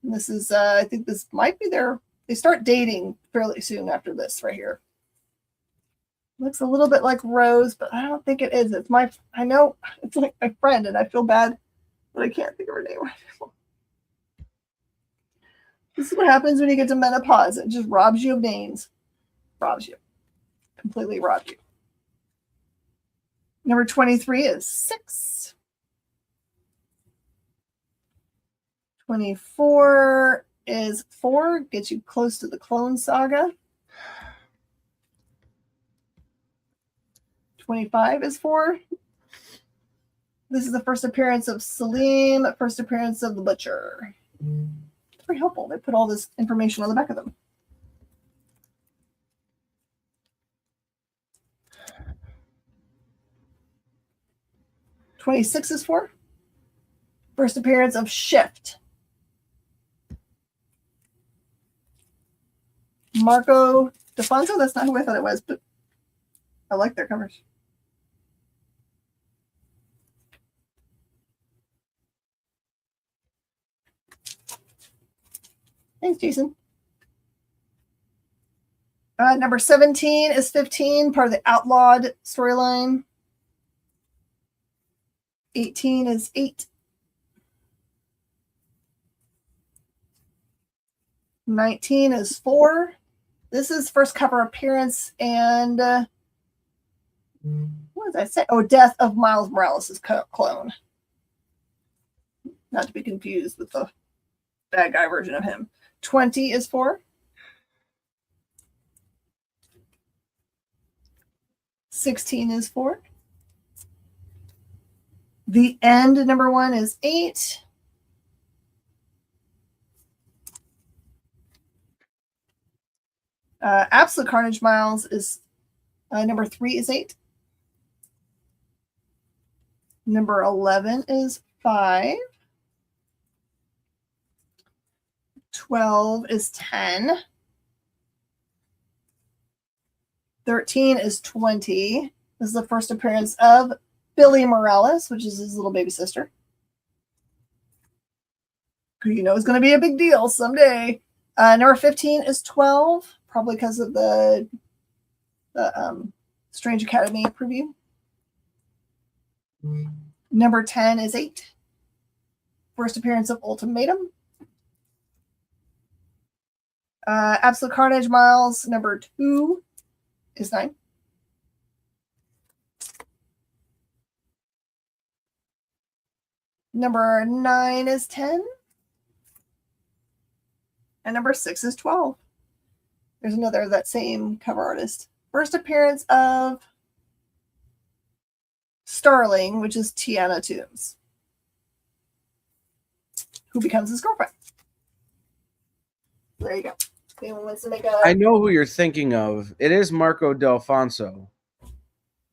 And this is, I think this might be they start dating fairly soon after this right here. Looks a little bit like Rose, but I don't think it is. I know it's like my friend and I feel bad, but I can't think of her name right now. This is what happens when you get to menopause. It just robs you of names. Robs you. Completely robs you. Number 23 is 6. 24 is 4. Gets you close to the Clone Saga. 25 is 4. This is the first appearance of Salim, first appearance of the Butcher. It's pretty helpful. They put all this information on the back of them. $26 is 4. First appearance of Shift. Marco DeFonso. That's not who I thought it was, but I like their covers. Thanks, Jason. Number 17 is 15, part of the Outlawed storyline. 18 is 8. 19 is 4. This is first cover appearance and what did I say? Oh, Death of Miles Morales' clone. Not to be confused with the bad guy version of him. 20 is 4. 16 is 4. The End, number 1 is 8. Absolute Carnage Miles is number 3 is 8. Number 11 is 5. 12 is 10. 13 is 20. This is the first appearance of Billy Morales, which is his little baby sister. Who you know is going to be a big deal someday. Number 15 is 12, probably because of the Strange Academy preview. Number 10 is 8. First appearance of Ultimatum. Absolute Carnage Miles, number 2 is 9. Number 9 is 10. And number 6 is 12. There's another of that same cover artist. First appearance of Starling, which is Tiana Toombs, who becomes his girlfriend. There you go. Anyone wants to make a... I know who you're thinking of. It is Marco Delfonso,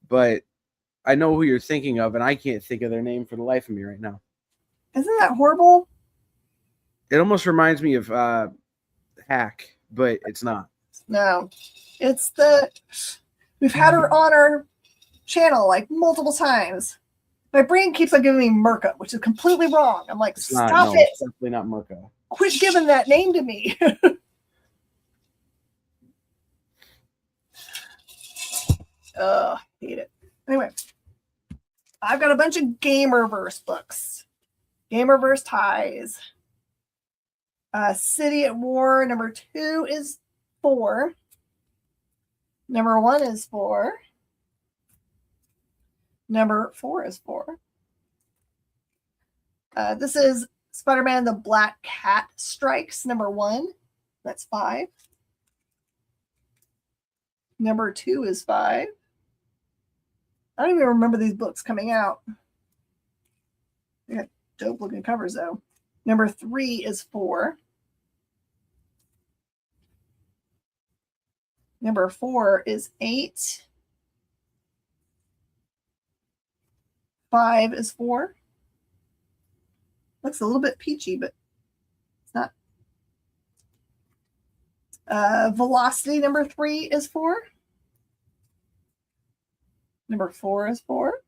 but I know who you're thinking of, and I can't think of their name for the life of me right now. Isn't that horrible? It almost reminds me of Hack, but it's not. No. It's the... We've had her on our channel like multiple times. My brain keeps on giving me Mirka, which is completely wrong. I'm like, stop it. It's definitely not Mirka. Quit giving that name to me. Hate it. Anyway, I've got a bunch of Gamerverse books. Gamerverse ties. City at War, number 2 is 4. Number 1 is 4. Number 4 is 4. This is Spider-Man the Black Cat Strikes, number 1. That's 5. Number 2 is 5. I don't even remember these books coming out. They got dope looking covers though. Number 3 is 4. Number 4 is 8. 5 is 4. Looks a little bit peachy, but it's not. Velocity number 3 is 4. Number 4 is 4.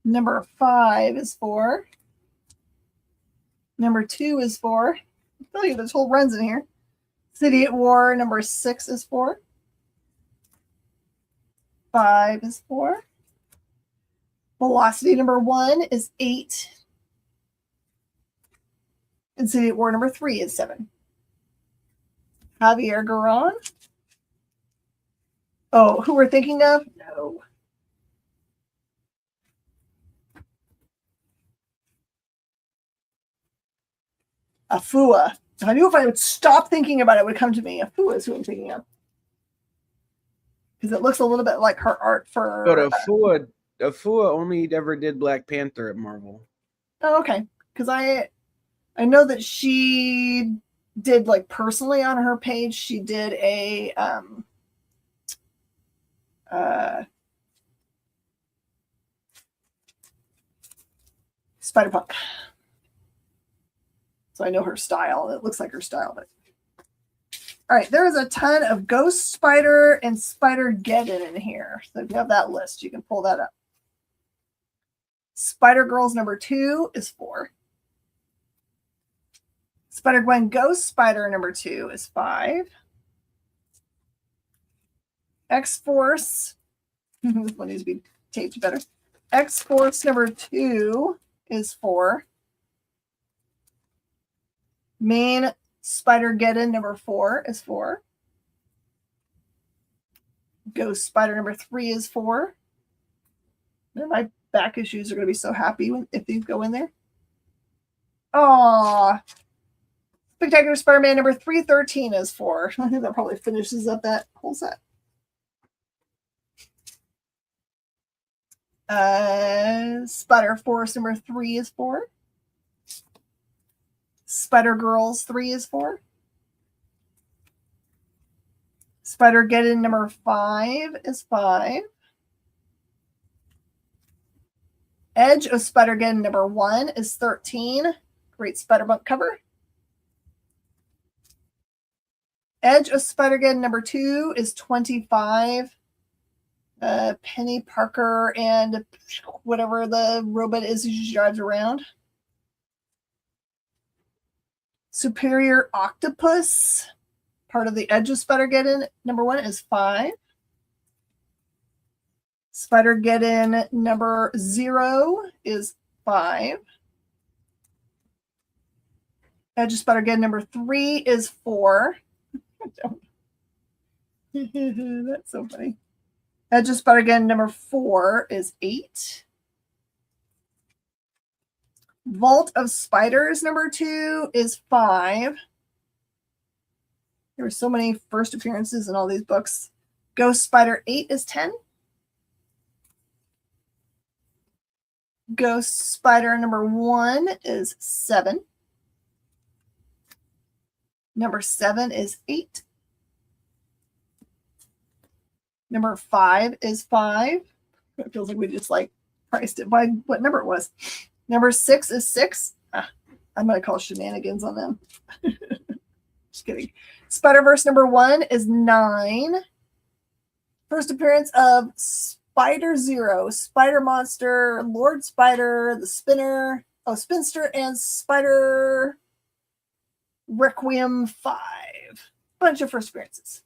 Number 5 is 4. Number 2 is 4. I tell you, there's whole runs in here. City at War number 6 is 4. 5 is 4. Velocity number 1 is 8. And City at War number 3 is 7. Javier Garron. Oh, who we're thinking of? No. Afua. I knew if I would stop thinking about it, it would come to me. Afua is who I'm thinking of. Because it looks a little bit like her art for... But Afua only ever did Black Panther at Marvel. Oh, okay. Because I know that she did, like, personally on her page, she did a... Spider-Punk. So I know her style. It looks like her style. But all right, there is a ton of Ghost Spider and Spider-Geddon in here. So if you have that list, you can pull that up. Spider-Girls number 2 is 4. Spider-Gwen Ghost Spider number 2 is 5. X-Force. This one needs to be taped better. X-Force number 2 is 4. Main Spider-Geddon number 4 is 4. Ghost Spider number 3 is 4. And my back issues are going to be so happy if these go in there. Aww. Spectacular Spider-Man number 313 is 4. I think that probably finishes up that whole set. Spider-Force number 3 is 4. Spider-Girls 3 is 4. Spider-Geddon number 5 is 5. Edge of Spider-Geddon number 1 is 13. Great Spider-Bunk cover. Edge of Spider-Geddon number 2 is 25. Penny Parker and whatever the robot is she drives around. Superior Octopus, part of the Edge of Spider-Geddon number 1 is 5. Spider-Geddon number 0 is 5. Edge of Spider-Geddon number 3 is 4. That's so funny. Edge of Spider-Geddon number 4 is 8. Vault of Spiders number 2 is 5. There were so many first appearances in all these books. Ghost Spider 8 is 10. Ghost Spider number 1 is 7. Number 7 is 8. Number 5 is 5. It feels like we just like priced it by what number it was. Number 6 is 6. I'm going to call shenanigans on them. Just kidding. Spider-Verse number 1 is 9. First appearance of Spider-Zero, Spider-Monster, Lord Spider, the Spinner, Spinster, and Spider Requiem 5. Bunch of first appearances.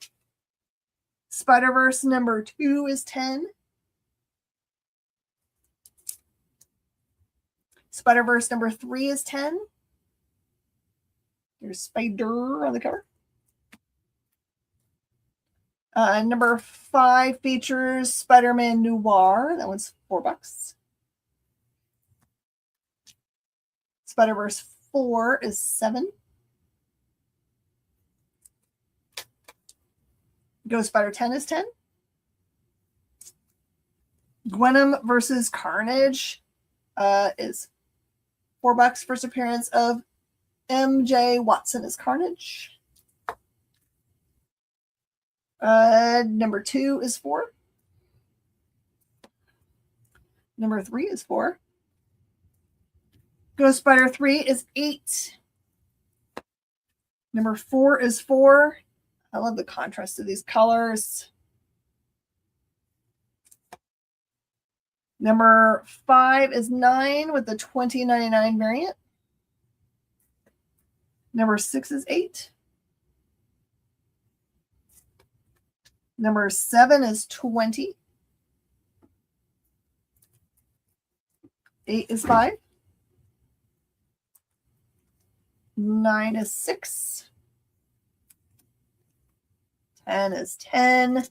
Spider-Verse number 2 is 10. Spider-Verse number 3 is 10. There's Spider on the cover. Number 5 features Spider-Man Noir. That one's $4. Spider-Verse 4 is 7. Ghost Spider 10 is 10. Gwenom versus Carnage is $4. First appearance of MJ Watson as Carnage. Number 2 is 4. Number 3 is 4. Ghost Spider 3 is 8. Number 4 is 4. I love the contrast of these colors. Number 5 is 9 with the 2099 variant. Number 6 is 8. Number 7 is 20. 8 is 5. 9 is 6. 10 is 10.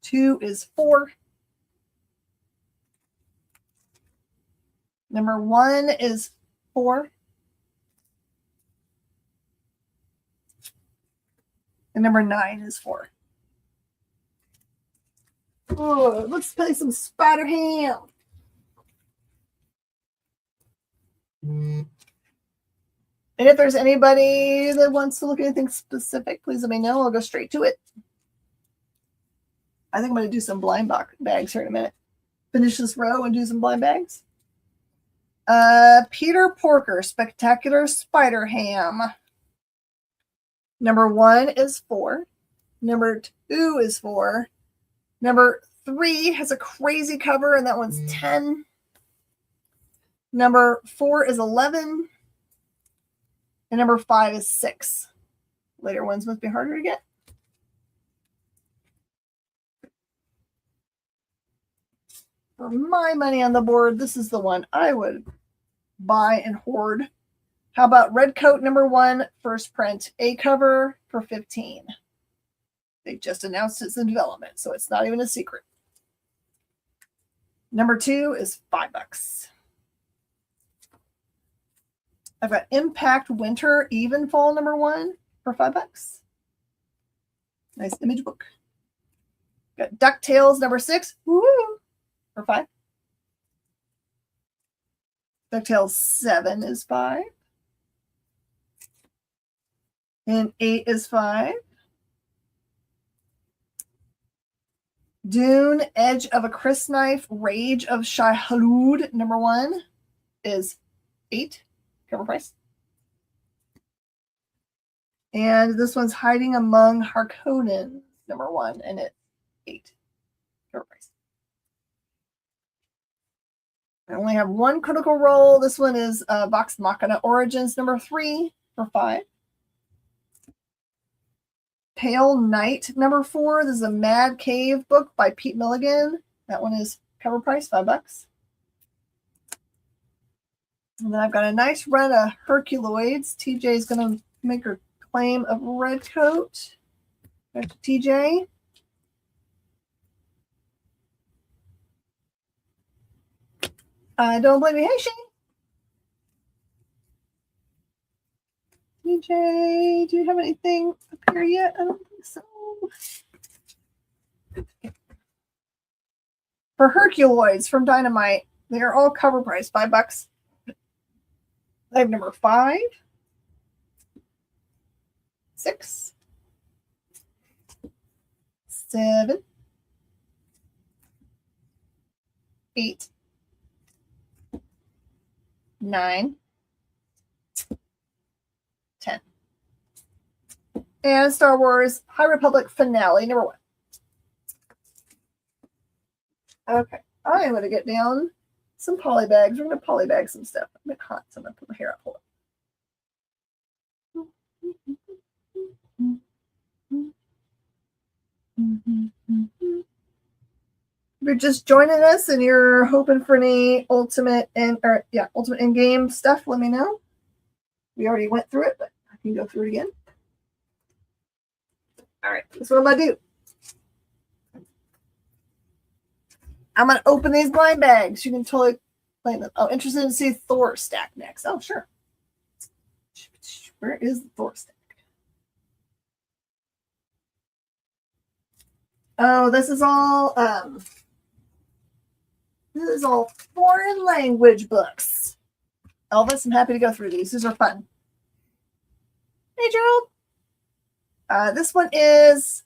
2 is 4. Number 1 is 4. And number 9 is 4. Oh, let's play some Spider Ham. And if there's anybody that wants to look at anything specific, please let me know. I'll go straight to it. I think I'm going to do some blind bags here in a minute. Finish this row and do some blind bags. Peter Porker, Spectacular Spider Ham. Number 1 is 4. Number 2 is 4. Number 3 has a crazy cover, and that one's 10. Number 4 is 11. And number 5 is 6. Later ones must be harder to get. For my money on the board, this is the one I would buy and hoard. How about Red Coat number 1, first print, A cover for 15. They just announced it's in development, so it's not even a secret. Number 2 is $5. I've got Impact Winter Even Fall number 1 for $5. Nice image book. Got DuckTales number 6, woo, for $5. DuckTales 7 is $5. And 8 is 5. Dune, Edge of a Crysknife, Rage of Shai-Hulud, number 1 is 8, cover price. And this one's Hiding Among Harkonnen, number 1, and it's 8, cover price. I only have one Critical Role. This one is Vox Machina Origins, number 3 for 5. Pale Knight, number 4. This is a Mad Cave book by Pete Milligan. That one is cover price, $5. And then I've got a nice run of Herculoids. TJ is going to make her claim of Redcoat. Back to TJ. Don't blame me. Hey, Shane. TJ, do you have anything up here yet? I don't think so. For Herculoids from Dynamite, they are all cover price, $5. I have number 5, 6, 7, 8, 9, 10. And Star Wars High Republic Finale, number 1. Okay, I am going to get down some poly bags. We're going to poly bag some stuff. I'm a bit hot, so I'm going to put my hair up. Hold on. If you're just joining us and you're hoping for any ultimate in-game stuff, let me know. We already went through it, but I can go through it again. All right, that's what I'm going to do. I'm going to open these blind bags. You can totally play them. Oh, interested to see Thor stack next. Oh, sure. Where is the Thor stack? Oh, this is all foreign language books. Elvis, I'm happy to go through these. These are fun. Hey, Gerald. This one is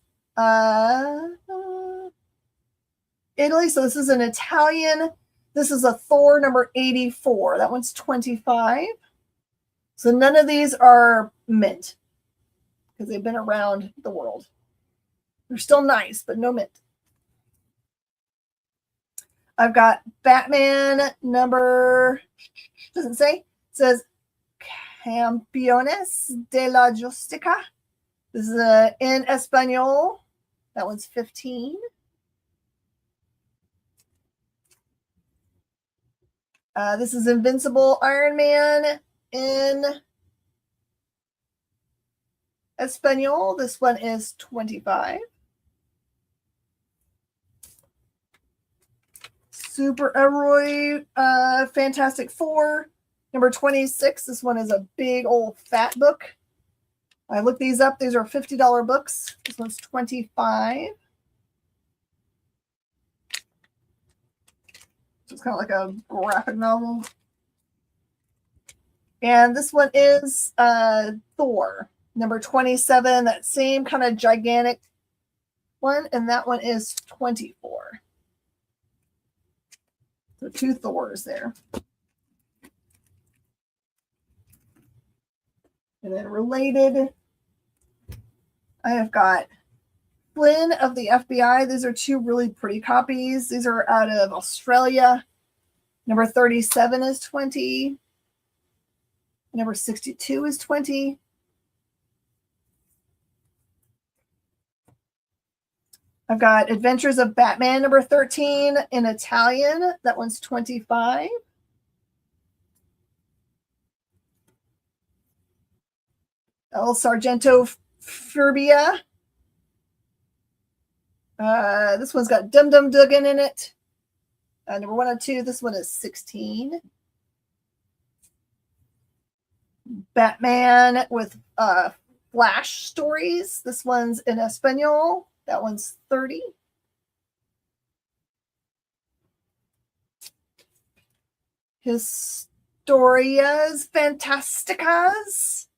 Italy. So this is an Italian. This is a Thor number 84. That one's 25. So none of these are mint because they've been around the world. They're still nice, but no mint. I've got Batman number, doesn't say, it says Campeones de la Justica. This is in Espanol. That one's 15. This is Invincible Iron Man in Espanol. This one is 25. Superhéroe Fantastic Four, number 26. This one is a big old fat book. I looked these up. These are $50 books. This one's 25. So it's kind of like a graphic novel. And this one is Thor, number 27. That same kind of gigantic one. And that one is 24. So 2 Thors there. And then related, I have got Flynn of the FBI. These are 2 really pretty copies. These are out of Australia. Number 37 is 20. Number 62 is 20. I've got Adventures of Batman number 13 in Italian. That one's 25. El Sargento Furbia. This one's got Dum Dum Dugan in it. Number 102. This one is 16. Batman with Flash stories. This one's in Espanol. That one's 30. Historias Fantásticas.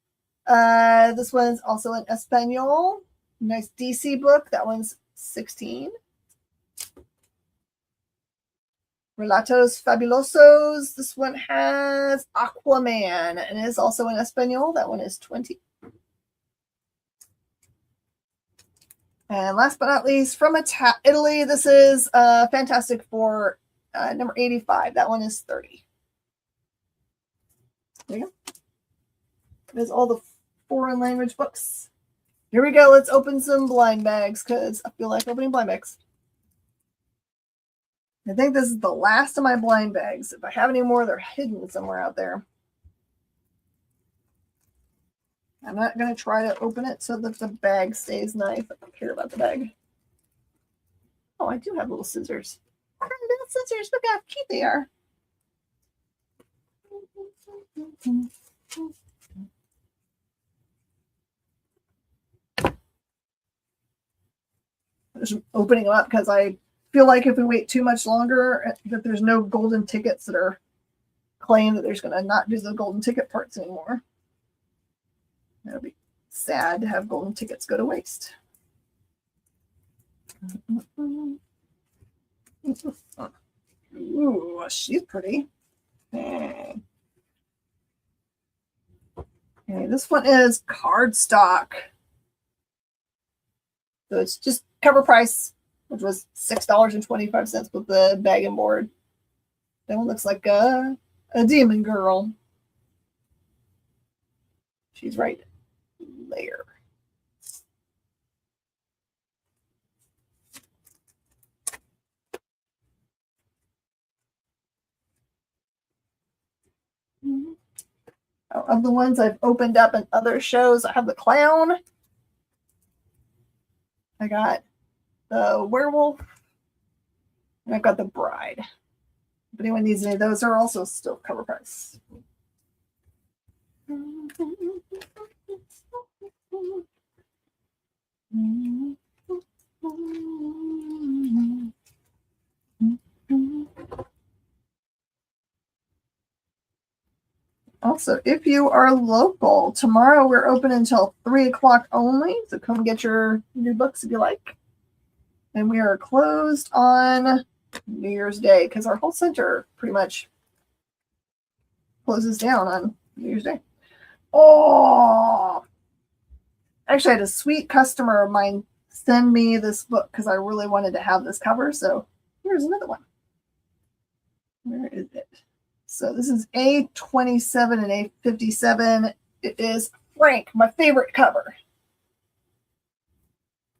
This one's also in Espanol. Nice DC book. That one's 16. Relatos Fabulosos. This one has Aquaman and is also in Espanol. That one is 20. And last but not least, from Italy, this is Fantastic Four number 85. That one is 30. There you go. There's all the foreign language books. Here we go. Let's open some blind bags because I feel like opening blind bags. I think this is the last of my blind bags. If I have any more, they're hidden somewhere out there. I'm not going to try to open it so that the bag stays nice. I don't care about the bag. Oh, I do have little scissors. Little scissors. Look how cute they are. I'm just opening them up because I feel like if we wait too much longer, that there's no golden tickets that are claimed that there's going to not do the golden ticket parts anymore. That'll be sad to have golden tickets go to waste. Ooh, she's pretty. Okay, this one is cardstock. So it's just cover price, which was $6.25 with the bag and board. That one looks like a demon girl. She's right there. Of the ones I've opened up in other shows, I have the clown. I got the werewolf. And I've got the bride. If anyone needs any of those, are also still cover price. Also, if you are local, tomorrow we're open until 3 o'clock only. So come get your new books if you like. And we are closed on New Year's Day because our whole center pretty much closes down on New Year's Day. Oh, actually, I had a sweet customer of mine send me this book because I really wanted to have this cover. So here's another one. Where is it? So this is A27 and A57. It is Frank, my favorite cover.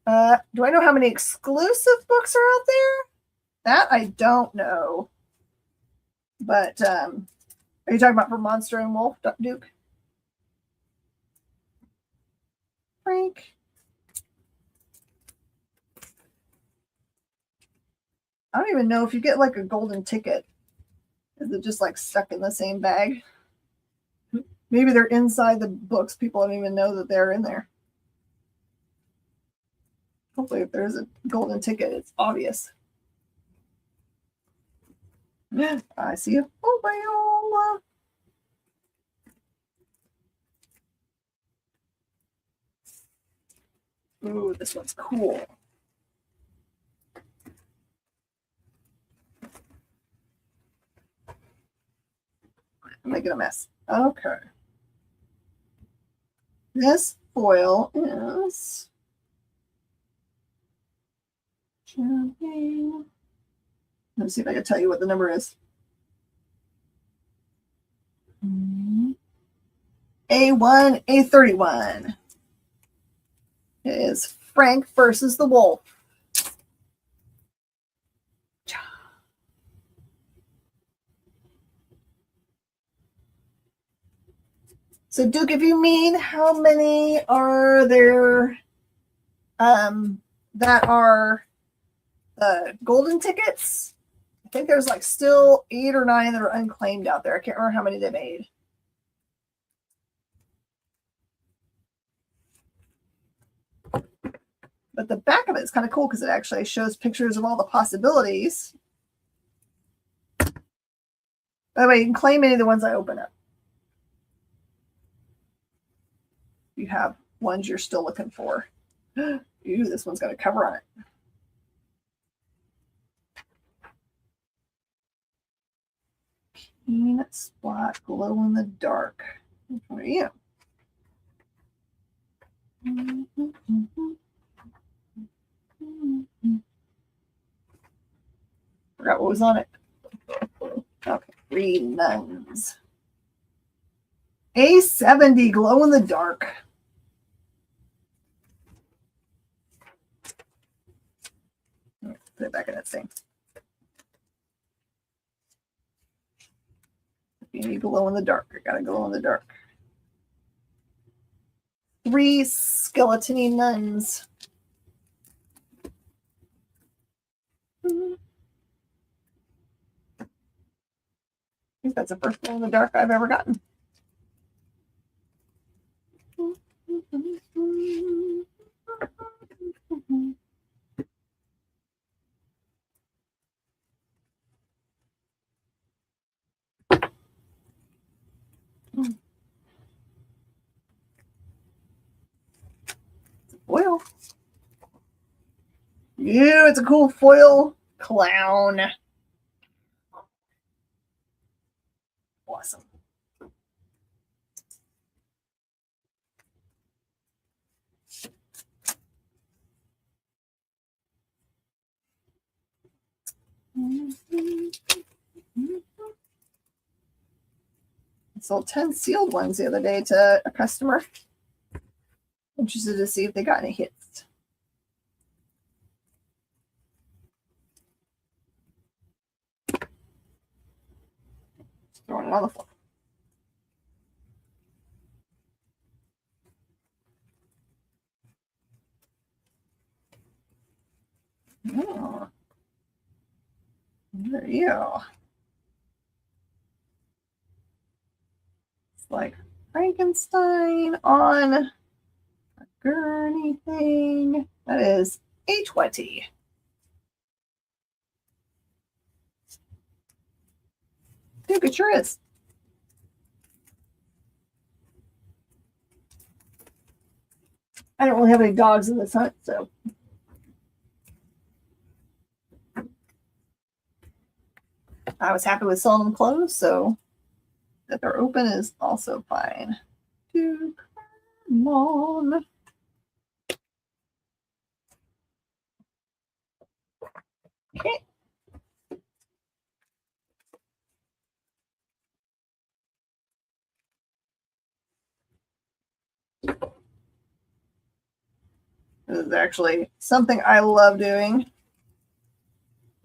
Do I know how many exclusive books are out there? That I don't know. But are you talking about for Monster and Wolf, Duke? Frank. I don't even know if you get like a golden ticket. Is it just like stuck in the same bag? Maybe they're inside the books. People don't even know that they're in there. Hopefully if there's a golden ticket, it's obvious. I see you. Oh, ooh, this one's cool. I'm making a mess. Okay. This foil is champagne. Let's see if I can tell you what the number is. A1, A31. It is Frank versus the Wolf. So, Duke, if you mean how many are there that are golden tickets? I think there's like still 8 or 9 that are unclaimed out there. I can't remember how many they made. But the back of it is kind of cool because it actually shows pictures of all the possibilities. By the way, you can claim any of the ones I open up. have ones you're still looking for. Ooh, this one's got a cover on it. Peanut spot glow in the dark. Which one are you? Forgot what was on it. Okay, 3 nuns. A70 glow in the dark. Put it back in that thing. If you need glow in the dark, you gotta glow in the dark. 3 skeleton-y nuns. I think that's the first glow in the dark I've ever gotten. Foil. Yeah, it's a cool foil clown. Awesome. I sold 10 sealed ones the other day to a customer. Interested to see if they got any hits. Just throwing it on the floor. Oh. There you go. It's like Frankenstein on a gurney thing. That is A20. Dude, it sure is. I don't really have any dogs in this hunt, so. I was happy with selling them closed, so that they're open is also fine. Dude, come on. Okay. This is actually something I love doing.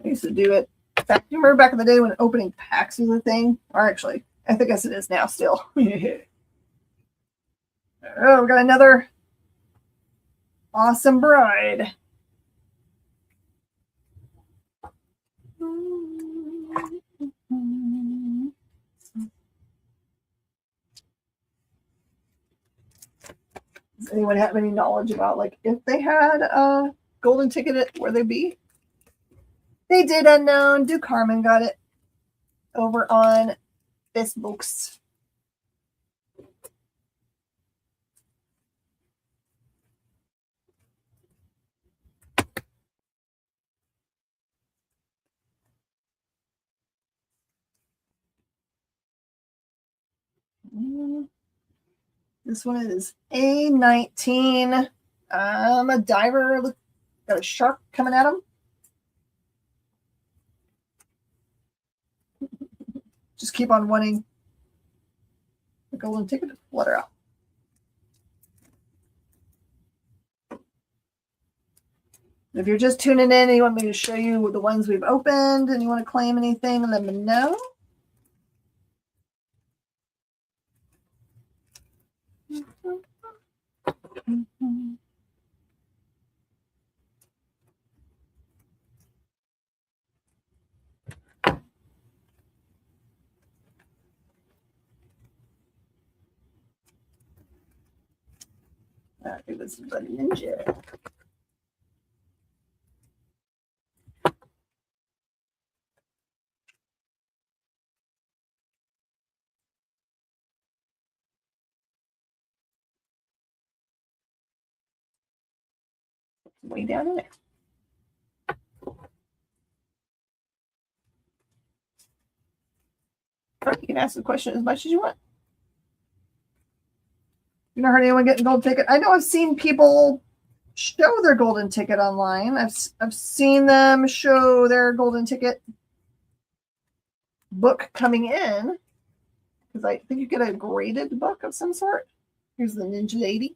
I used to do it. In fact, you remember back in the day when opening packs was a thing? Or actually, I guess it is now still. Oh, we got another awesome bride. Does anyone have any knowledge about like if they had a golden ticket, where they'd be? They did. Unknown. Do Carmen got it over on Facebooks. This one is A19. A diver. Got a shark coming at him. Just keep on wanting the golden ticket to flutter out. If you're just tuning in and you want me to show you the ones we've opened and you want to claim anything, let me know. I think this is a ninja. way down in there. You can ask the question as much as you want. You never heard anyone getting gold ticket? I know I've seen people show their golden ticket online. I've seen them show their golden ticket book coming in, because I think you get a graded book of some sort. Here's the Ninja Lady.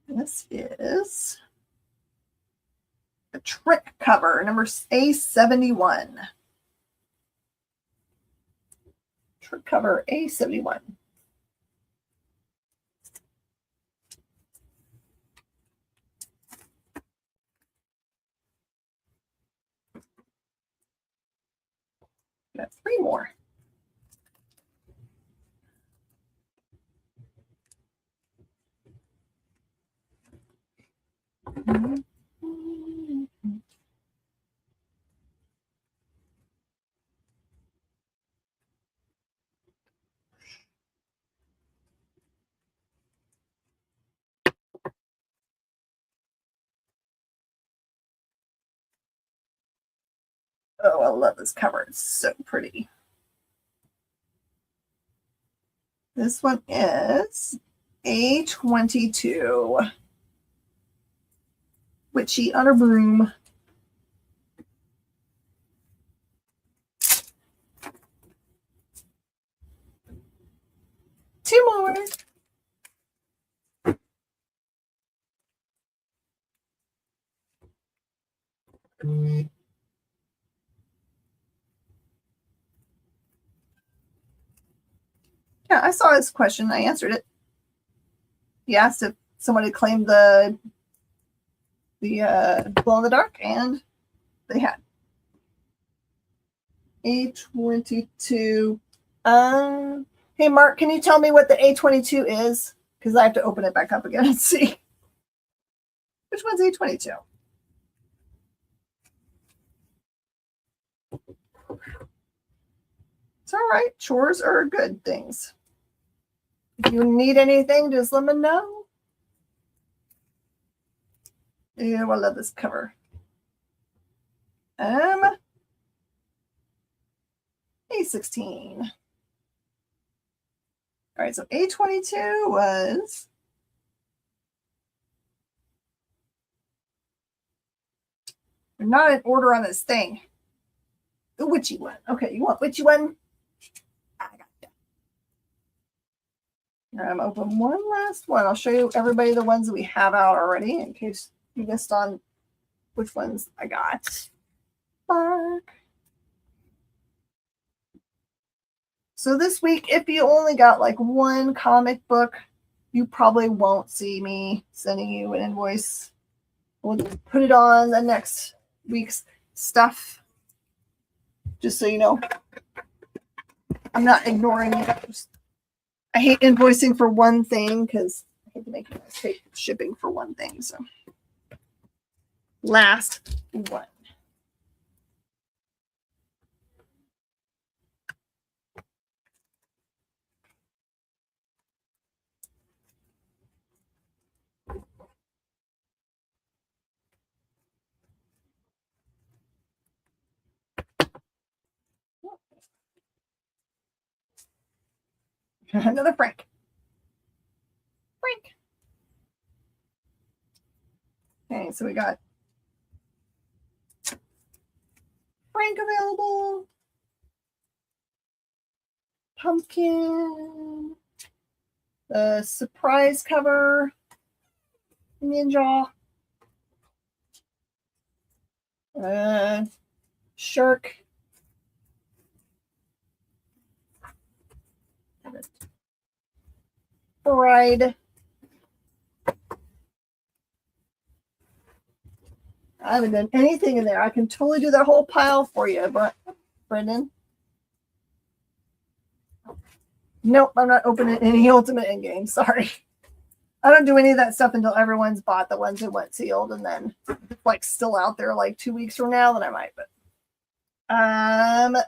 This is a trick cover, number A71. Trick cover A71. Got 3 more. Oh, I love this cover. It's so pretty. This one is A22. Witchy on a broom. Two more. Yeah, I saw his question. I answered it. He asked if somebody claimed the glow in the dark, and they had. A22. Hey Mark, can you tell me what the A22 is? Because I have to open it back up again and see. Which one's A22? It's all right. Chores are good things. If you need anything, just let me know. Yeah, I love this cover. A16. All right, so A22 was they're not in order on this thing. The witchy one. Okay, you want witchy one? I got you. All right, I'm open one last one. I'll show you everybody the ones that we have out already in case you missed on which ones I got. Mark. So this week, if you only got like one comic book, you probably won't see me sending you an invoice. We'll just put it on the next week's stuff. Just so you know, I'm not ignoring you. I hate invoicing for one thing because I hate to make you guys pay shipping for one thing. So last one. Another Frank. Frank. Okay, so we got Frank available. Pumpkin. The surprise cover. Ninja. Shirk. Bride. I haven't done anything in there. I can totally do that whole pile for you, but Brendan, Nope, I'm not opening any Ultimate Endgame. Sorry. I don't do any of that stuff until everyone's bought the ones that went sealed, and then like still out there like 2 weeks from now, then I might. But I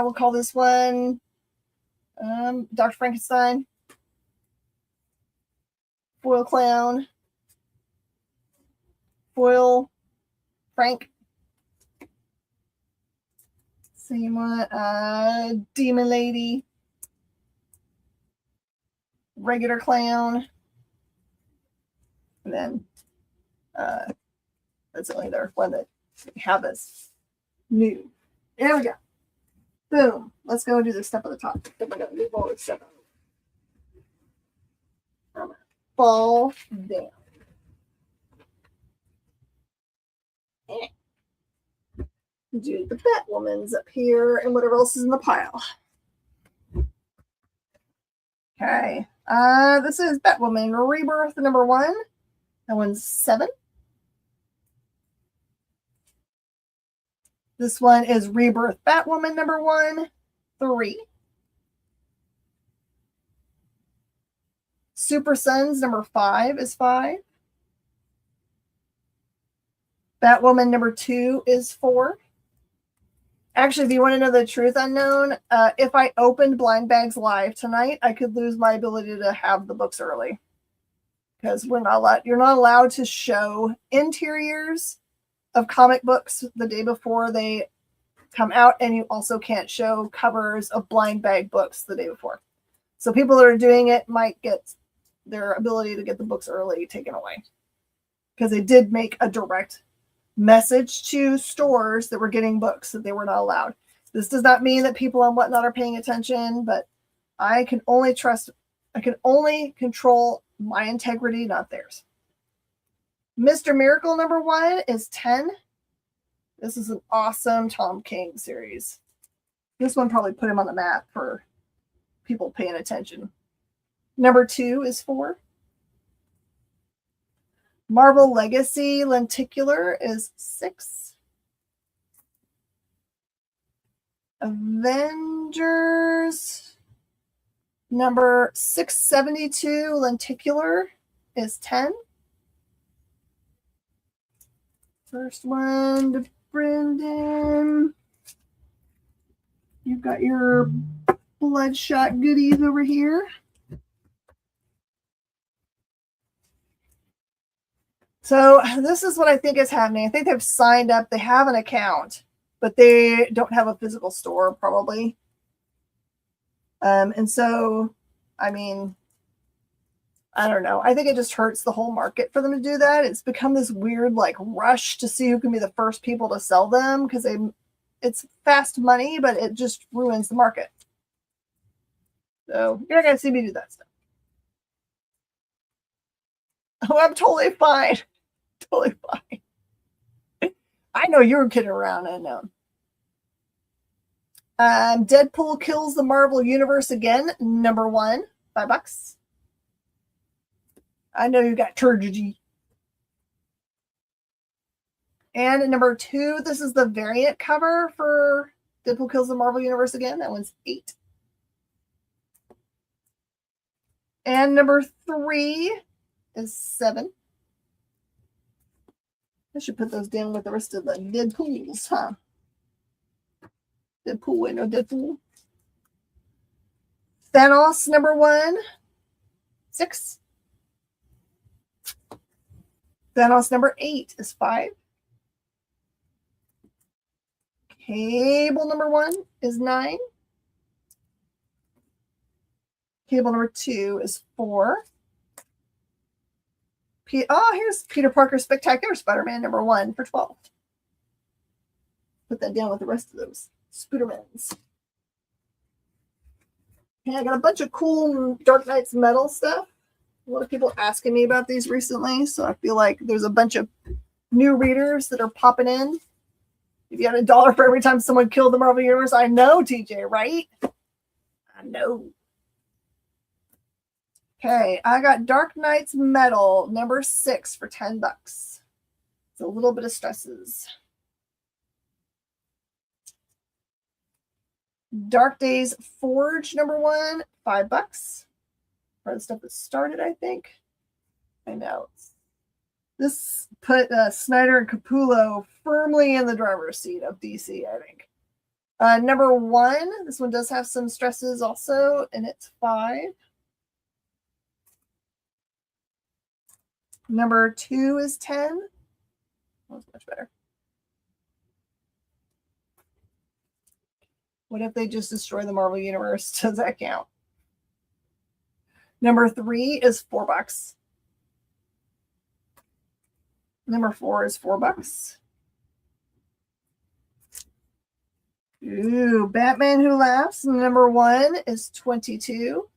will call this one Dr. Frankenstein, Foil Clown, Foil Frank. Same one. Demon Lady, regular clown, and then that's the only other one that we have that's new. There we go. Boom. Let's go and do the step at the top. Then we're going to move over to step over. Fall down. Do the Batwoman's up here and whatever else is in the pile. Okay. This is Batwoman Rebirth number 1. That one's 7. This one is Rebirth Batwoman number 1, 3. Super Sons number 5 is 5. Batwoman number 2 is 4. Actually, if you want to know the truth unknown, if I opened Blind Bags Live tonight, I could lose my ability to have the books early. Because you're not allowed to show interiors of comic books the day before they come out, and you also can't show covers of blind bag books the day before. So people that are doing it might get their ability to get the books early taken away. Because they did make a direct message to stores that were getting books that they were not allowed. This does not mean that people on Whatnot are paying attention, but I can only control my integrity, not theirs. Mr. Miracle number 1 is 10. This is an awesome Tom King series. This one probably put him on the map for people paying attention. Number 2 is 4. Marvel Legacy Lenticular is 6. Avengers number 672 Lenticular is 10. First one to Brendan. You've got your Bloodshot goodies over here. So this is what I think is happening. I think they've signed up. They have an account, but they don't have a physical store probably. And so, I mean, I don't know. I think it just hurts the whole market for them to do that. It's become this weird like rush to see who can be the first people to sell them because it's fast money, but it just ruins the market. So you're not gonna see me do that stuff. Oh, I'm totally fine. Totally fine. I know you were kidding around. I know. Deadpool Kills the Marvel Universe Again, number 1, $5. I know you got turgidgy. And number 2, this is the variant cover for Deadpool Kills the Marvel Universe Again. That one's 8. And number 3 is 7. I should put those down with the rest of the Deadpools, huh? Deadpool, no Deadpool. Thanos, number 1, 6. Thanos, number 8 is 5. Cable, number 1 is 9. Cable, number 2 is 4. Here's Peter Parker Spectacular Spider-Man number 1 for 12. Put that down with the rest of those Spoodermans. Okay, I got a bunch of cool Dark Knight's Metal stuff. A lot of people asking me about these recently, so I feel like there's a bunch of new readers that are popping in. If you had $1 for every time someone killed the Marvel Universe, I know, TJ, right? I know. Okay, I got Dark Knight's Metal number 6 for $10. It's a little bit of stresses. Dark Days Forge #1, $5. For the stuff that started, I think. I know. This put Snyder and Capullo firmly in the driver's seat of DC, I think. #1, this one does have some stresses also, and it's 5. #2 is 10. That's much better. What if they just destroy the Marvel Universe? Does that count? #3 is $4. #4 is $4. Ooh, Batman Who Laughs, #1 is 22.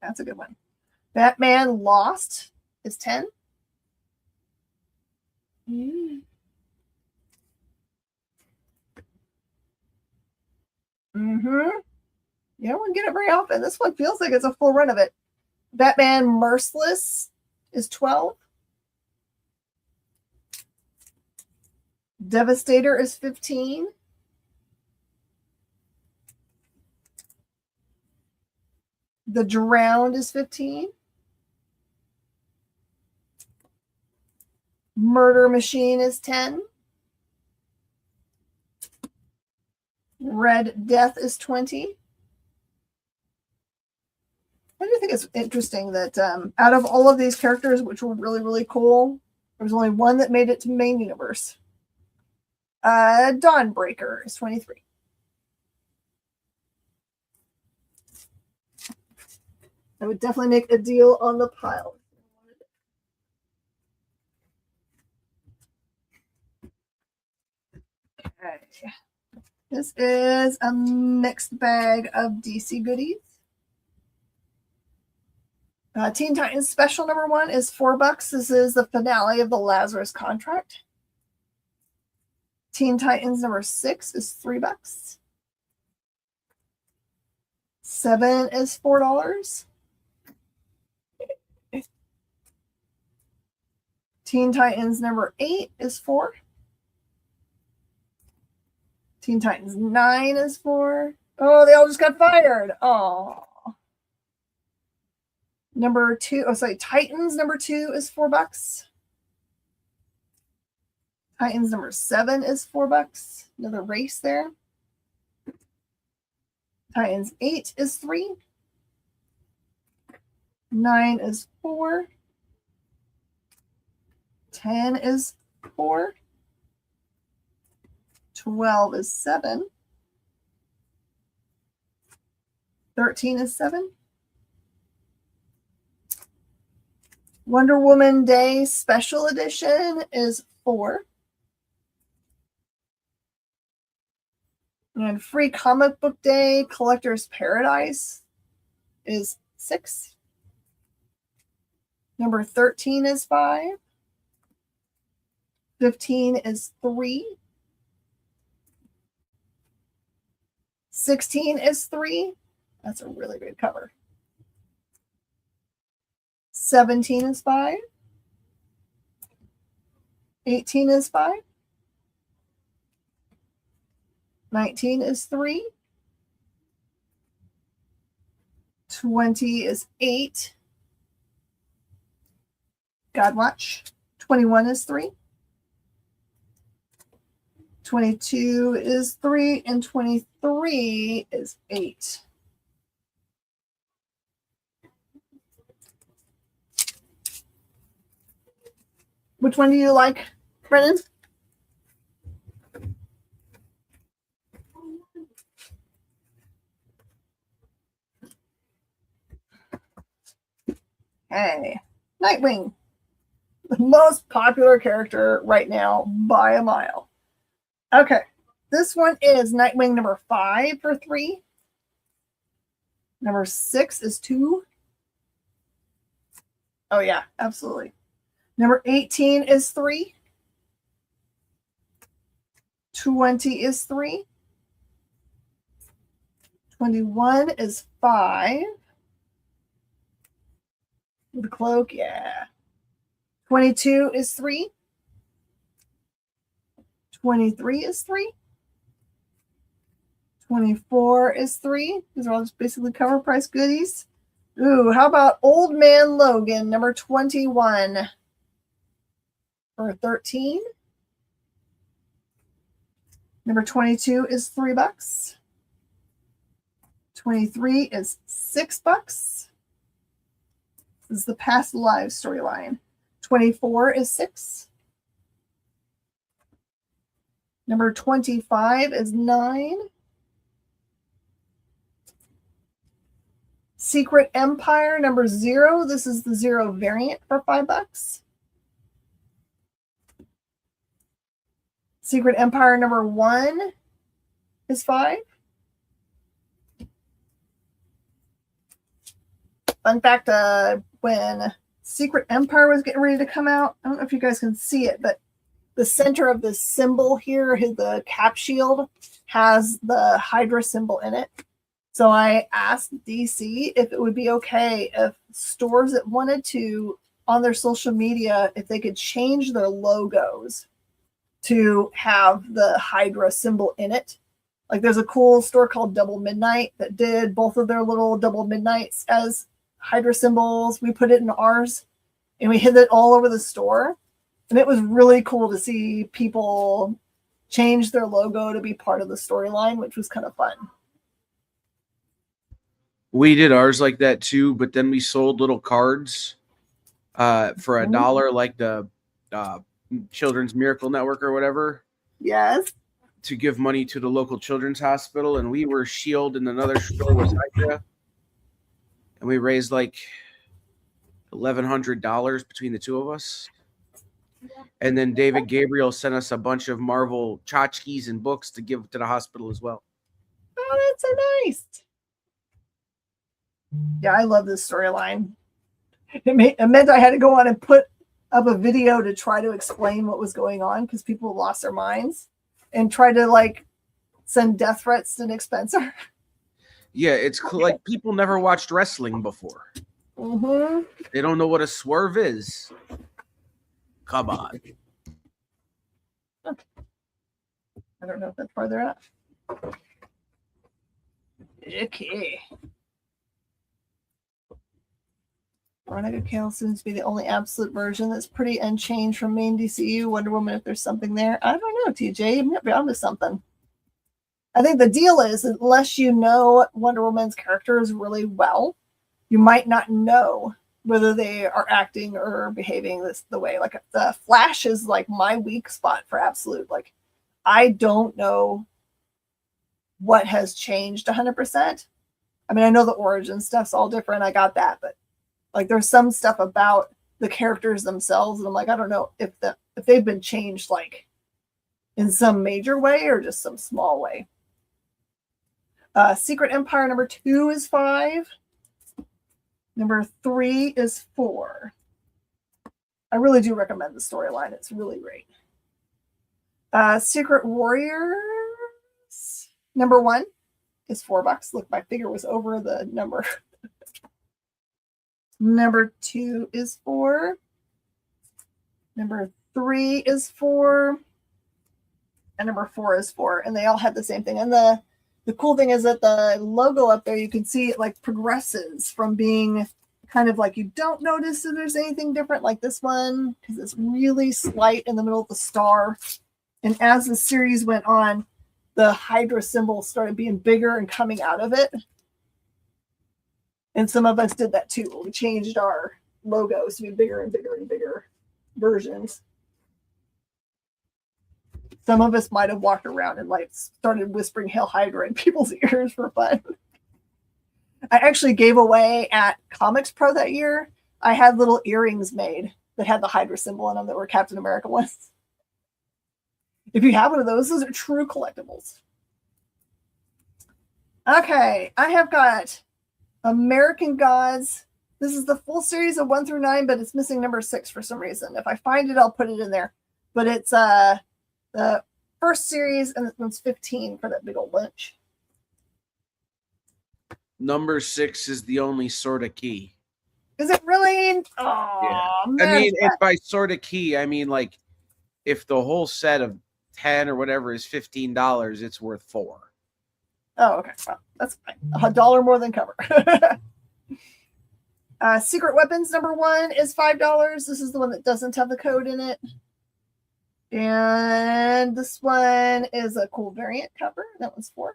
That's a good one. Batman Lost is 10. Mm-hmm. You don't get it very often. This one feels like it's a full run of it. Batman Merciless is 12. Devastator is 15. The Drowned is 15. Murder Machine is 10. Red Death is 20. I do think it's interesting that out of all of these characters, which were really, really cool, there was only one that made it to the main universe. Dawnbreaker is 23. I would definitely make a deal on the pile. Okay. This is a mixed bag of DC goodies. Teen Titans Special #1 is $4. This is the finale of the Lazarus Contract. Teen Titans #6 is $3. 7 is $4. Teen Titans #8 is 4. Teen Titans 9 is 4. Oh, they all just got fired. Oh. Titans #2 is $4. Titans #7 is $4. Another race there. Titans 8 is 3. 9 is 4. 10 is 4. 12 is 7. 13 is 7. Wonder Woman Day Special Edition is 4. And Free Comic Book Day Collector's Paradise is 6. 13 is 5. 15 is 3. 16 is 3. That's a really good cover. 17 is 5. 18 is 5. 19 is 3. 20 is 8. Godwatch. 21 is 3. 22 is 3. And 23 is 8. Which one do you like, Brennan? Hey, Nightwing. The most popular character right now by a mile. Okay, this one is Nightwing #5 for 3. #6 is 2. Oh, yeah, absolutely. 18 is 3. 20 is 3. 21 is 5. With a cloak, yeah. 22 is 3. 23 is 3. 24 is 3. These are all just basically cover price goodies. Ooh, how about Old Man Logan, number 21 for 13. Number 22 is $3. 23 is $6. This is the Past Lives storyline. 24 is 6. Number 25 is 9. Secret Empire number 0. This is the 0 variant for $5. Secret Empire number 1 is 5. Fun fact, when Secret Empire was getting ready to come out, I don't know if you guys can see it, but the center of the symbol here, the cap shield, has the Hydra symbol in it. So I asked DC if it would be okay if stores that wanted to, on their social media, if they could change their logos to have the Hydra symbol in it. Like there's a cool store called Double Midnight that did both of their little Double Midnights as Hydra symbols. We put it in ours and we hid it all over the store. And it was really cool to see people change their logo to be part of the storyline, which was kind of fun. We did ours like that too, but then we sold little cards for $1, like the Children's Miracle Network or whatever. Yes. To give money to the local children's hospital, and we were Shield, and another store was Hydra, and we raised like $1,100 between the two of us. And then David Gabriel sent us a bunch of Marvel tchotchkes and books to give to the hospital as well. Oh, that's so nice. Yeah, I love this storyline. It meant I had to go on and put up a video to try to explain what was going on because people lost their minds and try to like send death threats to Nick Spencer. Yeah, it's like people never watched wrestling before. Mm-hmm. They don't know what a swerve is. Come on. I don't know if that's farther up. Okay. Veronica Cale seems to be the only absolute version that's pretty unchanged from main DCU. Wonder Woman, if there's something there. I don't know, TJ. You might be onto something. I think the deal is, unless you know Wonder Woman's characters really well, you might not know whether they are acting or behaving the way. Like the Flash is like my weak spot for absolute. Like I don't know what has changed 100%. I mean, I know the origin stuff's all different. I got that, but like there's some stuff about the characters themselves, and I'm like, I don't know if they've been changed like in some major way or just some small way. Secret Empire number 2 is 5. Number 3 is 4. I really do recommend the storyline. It's really great. Secret Warriors number 1 is $4. Look, my figure was over the number. Number 2 is 4. Number 3 is 4. And number 4 is 4. And they all have the same thing. And the cool thing is that the logo up there, you can see it like progresses from being kind of like you don't notice if there's anything different like this one because it's really slight in the middle of the star. And as the series went on, the Hydra symbol started being bigger and coming out of it. And some of us did that too. We changed our logos to be bigger and bigger and bigger versions. Some of us might have walked around and like started whispering Hail Hydra in people's ears for fun. I actually gave away at Comics Pro that year. I had little earrings made that had the Hydra symbol in them that were Captain America ones. If you have one of those are true collectibles. Okay, I have got American Gods. This is the full series of 1 through 9, but it's missing number 6 for some reason. If I find it, I'll put it in there. But it's the first series, and this one's 15 for that big old bunch. Number 6 is the only sort of key. Is it really? Oh, yeah. man. I mean, and by sort of key, I mean like if the whole set of 10 or whatever is $15, it's worth $4. Oh, okay. Well, that's fine. $1 more than cover. Secret Weapons number 1 is $5. This is the one that doesn't have the code in it. And this one is a cool variant cover. That one's $4.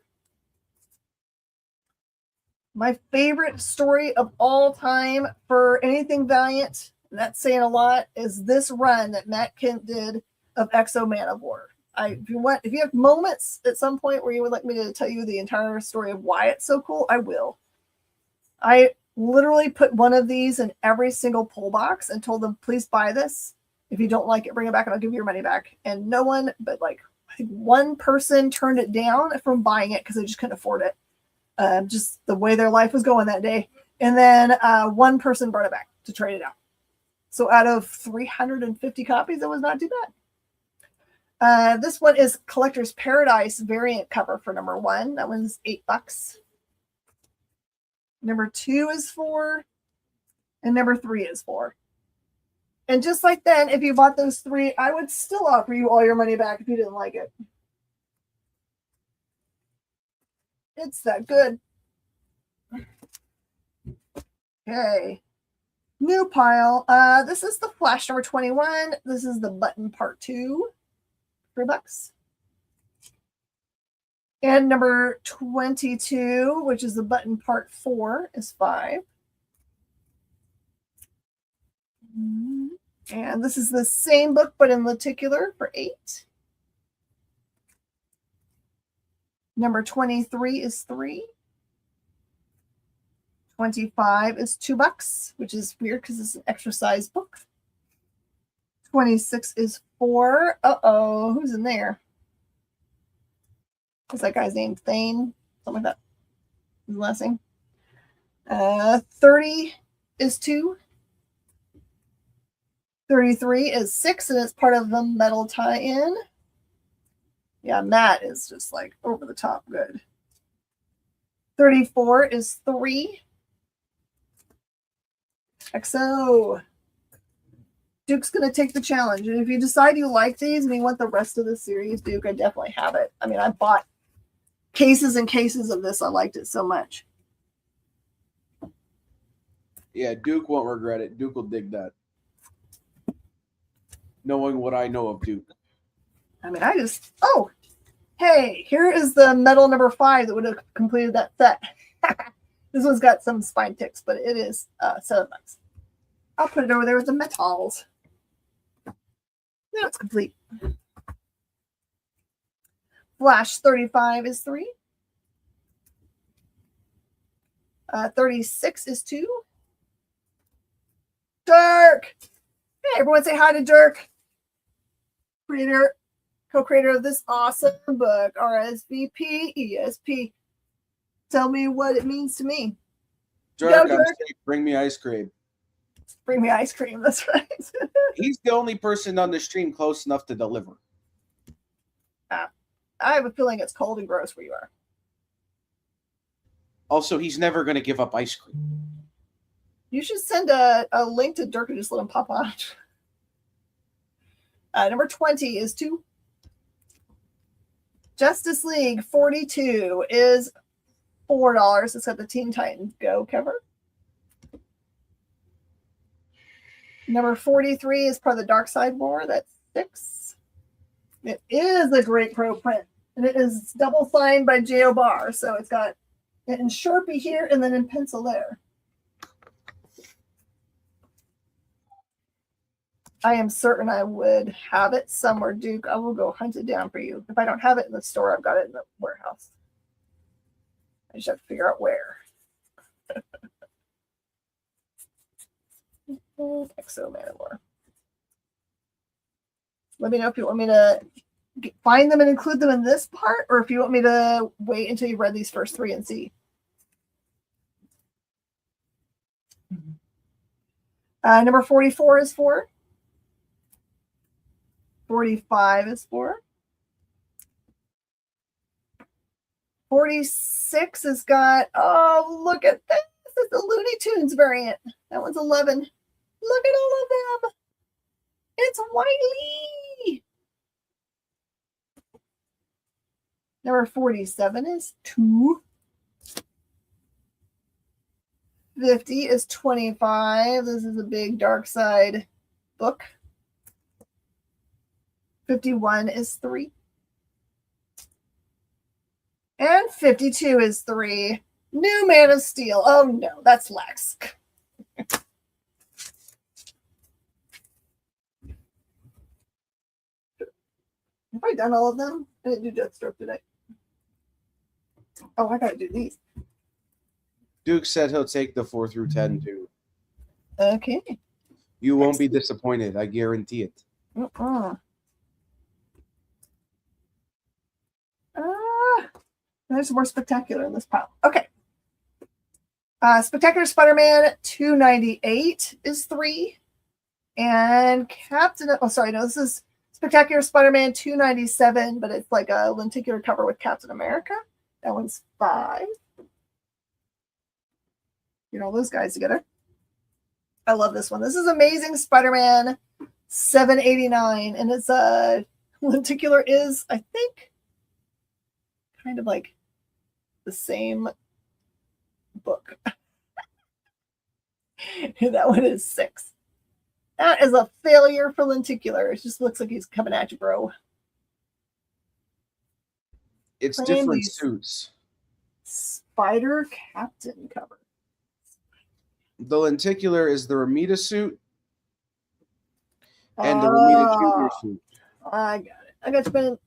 My favorite story of all time for anything Valiant, and that's saying a lot, is this run that Matt Kent did of Exo Man of War. If you have moments at some point where you would like me to tell you the entire story of why it's so cool, I will. I literally put one of these in every single pull box and told them, please buy this. If you don't like it, bring it back and I'll give you your money back. And no one, but like I think one person turned it down from buying it because they just couldn't afford it. Just the way their life was going that day. And then one person brought it back to trade it out. So out of 350 copies, it was not too bad. This one is Collector's Paradise variant cover for number 1. That one's $8. Number 2 is $4. And number 3 is $4. And just like then, if you bought those 3, I would still offer you all your money back if you didn't like it. It's that good. Okay. New pile. This is the Flash number 21. This is the Button part 2. $3. And number 22, which is the Button part 4, is $5. And this is the same book, but in lenticular for $8. Number 23 is $3. 25 is $2, which is weird because it's an exercise book. 26 is $4. Uh-oh, who's in there? Is that guy's name Thane? Something like that. His last name. 30 is $2. 33 is $6, and it's part of the metal tie-in. Yeah, Matt is just like over the top good. 34 is $3. XO. Duke's going to take the challenge. And if you decide you like these and you want the rest of the series, Duke, I definitely have it. I mean, I bought cases and cases of this. I liked it so much. Yeah, Duke won't regret it. Duke will dig that. Knowing what I know of Duke. I mean, oh, hey, here is the metal number 5 that would have completed that set. This one's got some spine ticks, but it is $7. I'll put it over there with the metals. Now it's complete. Flash 35 is $3. 36 is $2. Dirk! Hey, everyone say hi to Dirk. Co-creator of this awesome book, RSVP, ESP. Tell me what it means to me. Dirk, I'm saying, bring me ice cream. Bring me ice cream, that's right. He's the only person on the stream close enough to deliver. I have a feeling it's cold and gross where you are. Also, he's never going to give up ice cream. You should send a link to Dirk and just let him pop on. Number 20 is $2. Justice League 42 is $4. It's got the Teen Titans Go cover. Number 43 is part of the Dark Side War. That's $6. It is a great pro print. And it is double signed by J.O. Barr. So it's got it in Sharpie here and then in pencil there. I am certain I would have it somewhere, Duke. I will go hunt it down for you. If I don't have it in the store, I've got it in the warehouse. I just have to figure out where. Exo Man of War. Let me know if you want me to find them and include them in this part, or if you want me to wait until you've read these first 3 and see. Number 44 is $4. 45 is $4. 46 has got, oh, look at this. It's the Looney Tunes variant. That one's $11. Look at all of them. It's Wiley. Number 47 is 2. 50 is 25. This is a big Dark Side book. 51 is 3. And 52 is 3. New Man of Steel. Oh no, that's Lex. Have I done all of them? I didn't do Deathstroke today. Oh, I gotta do these. Duke said he'll take the 4 through 10 too. Okay. You won't be disappointed. I guarantee it. There's more Spectacular in this pile. Okay. Spectacular Spider-Man 298 is 3. And this is Spectacular Spider-Man 297, but it's like a lenticular cover with Captain America. That one's 5. You know those guys together. I love this one. This is Amazing Spider-Man 789, and it's a lenticular is, I think, kind of like the same book. That one is 6. That is a failure for lenticular. It just looks like he's coming at you, bro. It's different suits. Spider Captain cover. The lenticular is the Ramita suit and the Ramita Junior suit. I got it. I got you.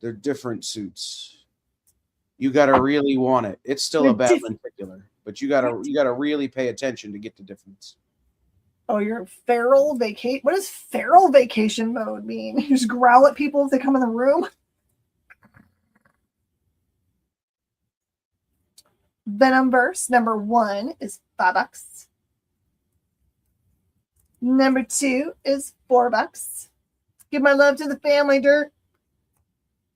They're different suits. You gotta really want it. It's still a bad lenticular, but you gotta really pay attention to get the difference. Oh, you're feral vacation. What does feral vacation mode mean? You just growl at people if they come in the room. Venomverse number 1 is $5. Number 2 is $4. Give my love to the family, Dirt.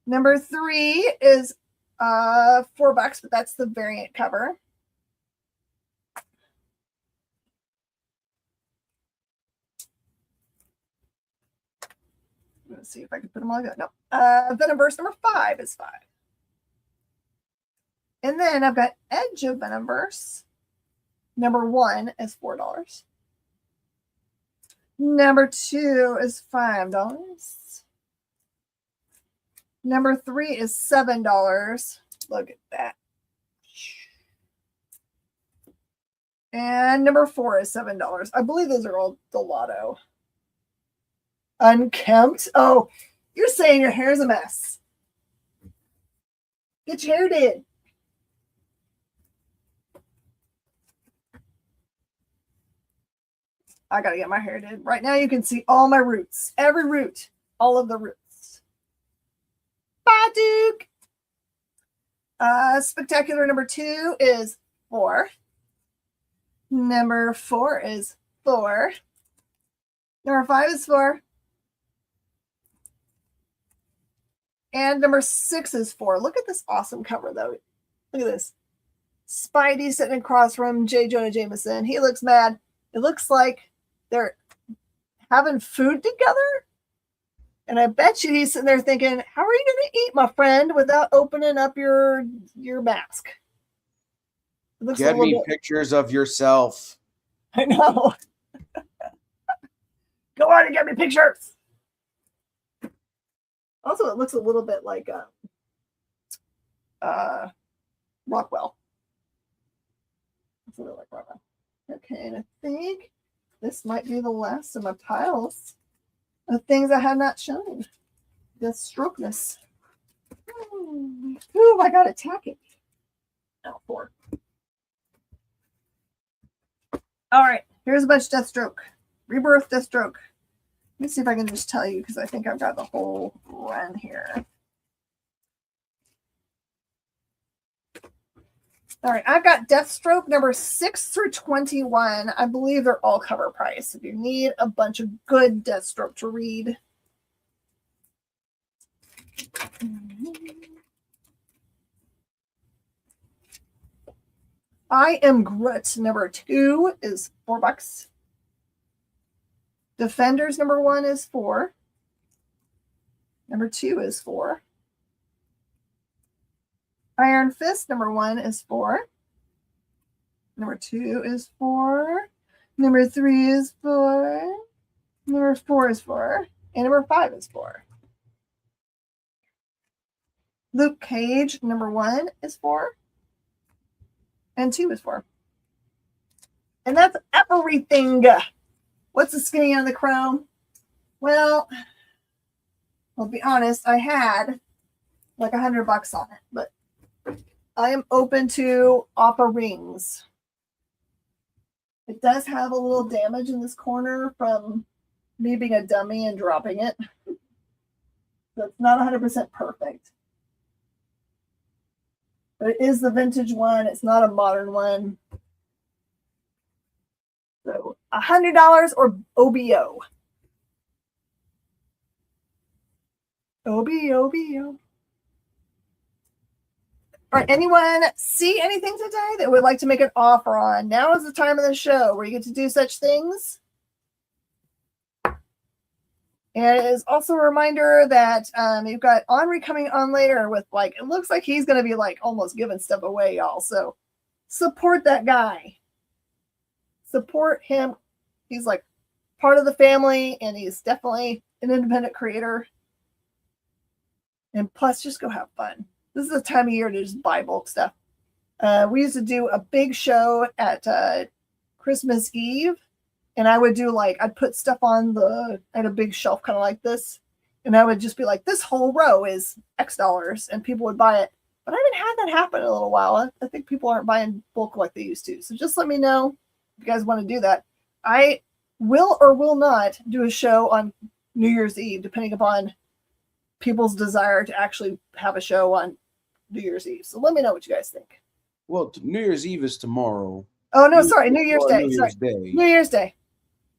Number 3 is $4, but that's the variant cover. Let's see if I can put them all together. No. Venomverse number 5 is 5. And then I've got Edge of Venomverse. Number 1 is $4. Number 2 is $5. Number 3 is $7. Look at that. And number 4 is $7. I believe those are all the lotto. Unkempt. Oh, you're saying your hair's a mess. Get your hair did. I gotta get my hair did. Right now you can see all my roots. Every root. All of the roots. Bye, Duke. Spectacular number 2 is 4. Number 4 is 4. Number 5 is 4. And number 6 is 4. Look at this awesome cover, though. Look at this. Spidey sitting across from J. Jonah Jameson. He looks mad. It looks like they're having food together. And I bet you he's sitting there thinking, how are you going to eat, my friend, without opening up your mask? Get me pictures of yourself. I know. Go on and get me pictures. Also, it looks a little bit like Rockwell. It's a little like Rockwell. Okay, and I think this might be the last of my piles of things I have not shown. Deathstrokeness. Ooh, I got attacking. Oh, 4. All right, here's a bunch of Deathstroke. Rebirth Deathstroke. Let me see if I can just tell you, because I think I've got the whole run here. All right, I've got Deathstroke number 6 through 21. I believe they're all cover price. If you need a bunch of good Deathstroke to read. I Am Groot number 2 is $4. Defenders number 1 is 4. Number 2 is 4. Iron Fist number 1 is 4. Number 2 is 4. Number 3 is 4. Number 4 is 4. And number 5 is 4. Luke Cage number 1 is 4. And 2 is 4. And that's everything. What's the skinny on the chrome? Well, I'll be honest, I had like $100 on it, but I am open to offer rings. It does have a little damage in this corner from me being a dummy and dropping it. So it's not 100% perfect. But it is the vintage one. It's not a modern one. So $100 or OBO. OBO. All right, anyone see anything today that would like to make an offer on? Now is the time of the show where you get to do such things. And it is also a reminder that you've got Henri coming on later with like, it looks like he's going to be like almost giving stuff away, y'all. So support that guy. Support him. He's like part of the family and he's definitely an independent creator. And plus, just go have fun. This is the time of year to just buy bulk stuff. We used to do a big show at Christmas Eve. And I would do like, I'd put stuff on I had a big shelf kind of like this. And I would just be like, this whole row is X dollars. And people would buy it. But I haven't had that happen in a little while. I think people aren't buying bulk like they used to. So just let me know if you guys want to do that. I will or will not do a show on New Year's Eve, depending upon people's desire to actually have a show on New Year's Eve. So let me know what you guys think. Well, New Year's Eve is tomorrow. Oh, no, sorry. New Year's Day. New Year's Day.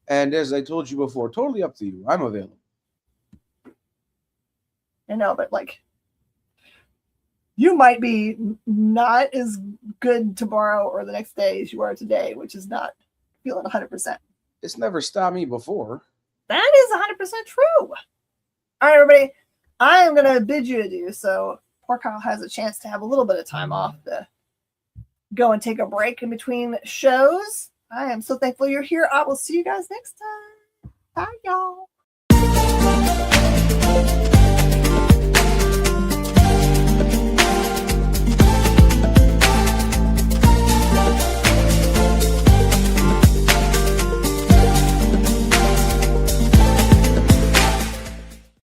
And as I told you before, totally up to you. I'm available. I know, but like, you might be not as good tomorrow or the next day as you are today, which is not feeling 100%. It's never stopped me before. That is 100% true. All right, everybody. I am going to bid you adieu. So poor Kyle has a chance to have a little bit of time off to go and take a break in between shows. I am so thankful you're here. I will see you guys next time. Bye, y'all.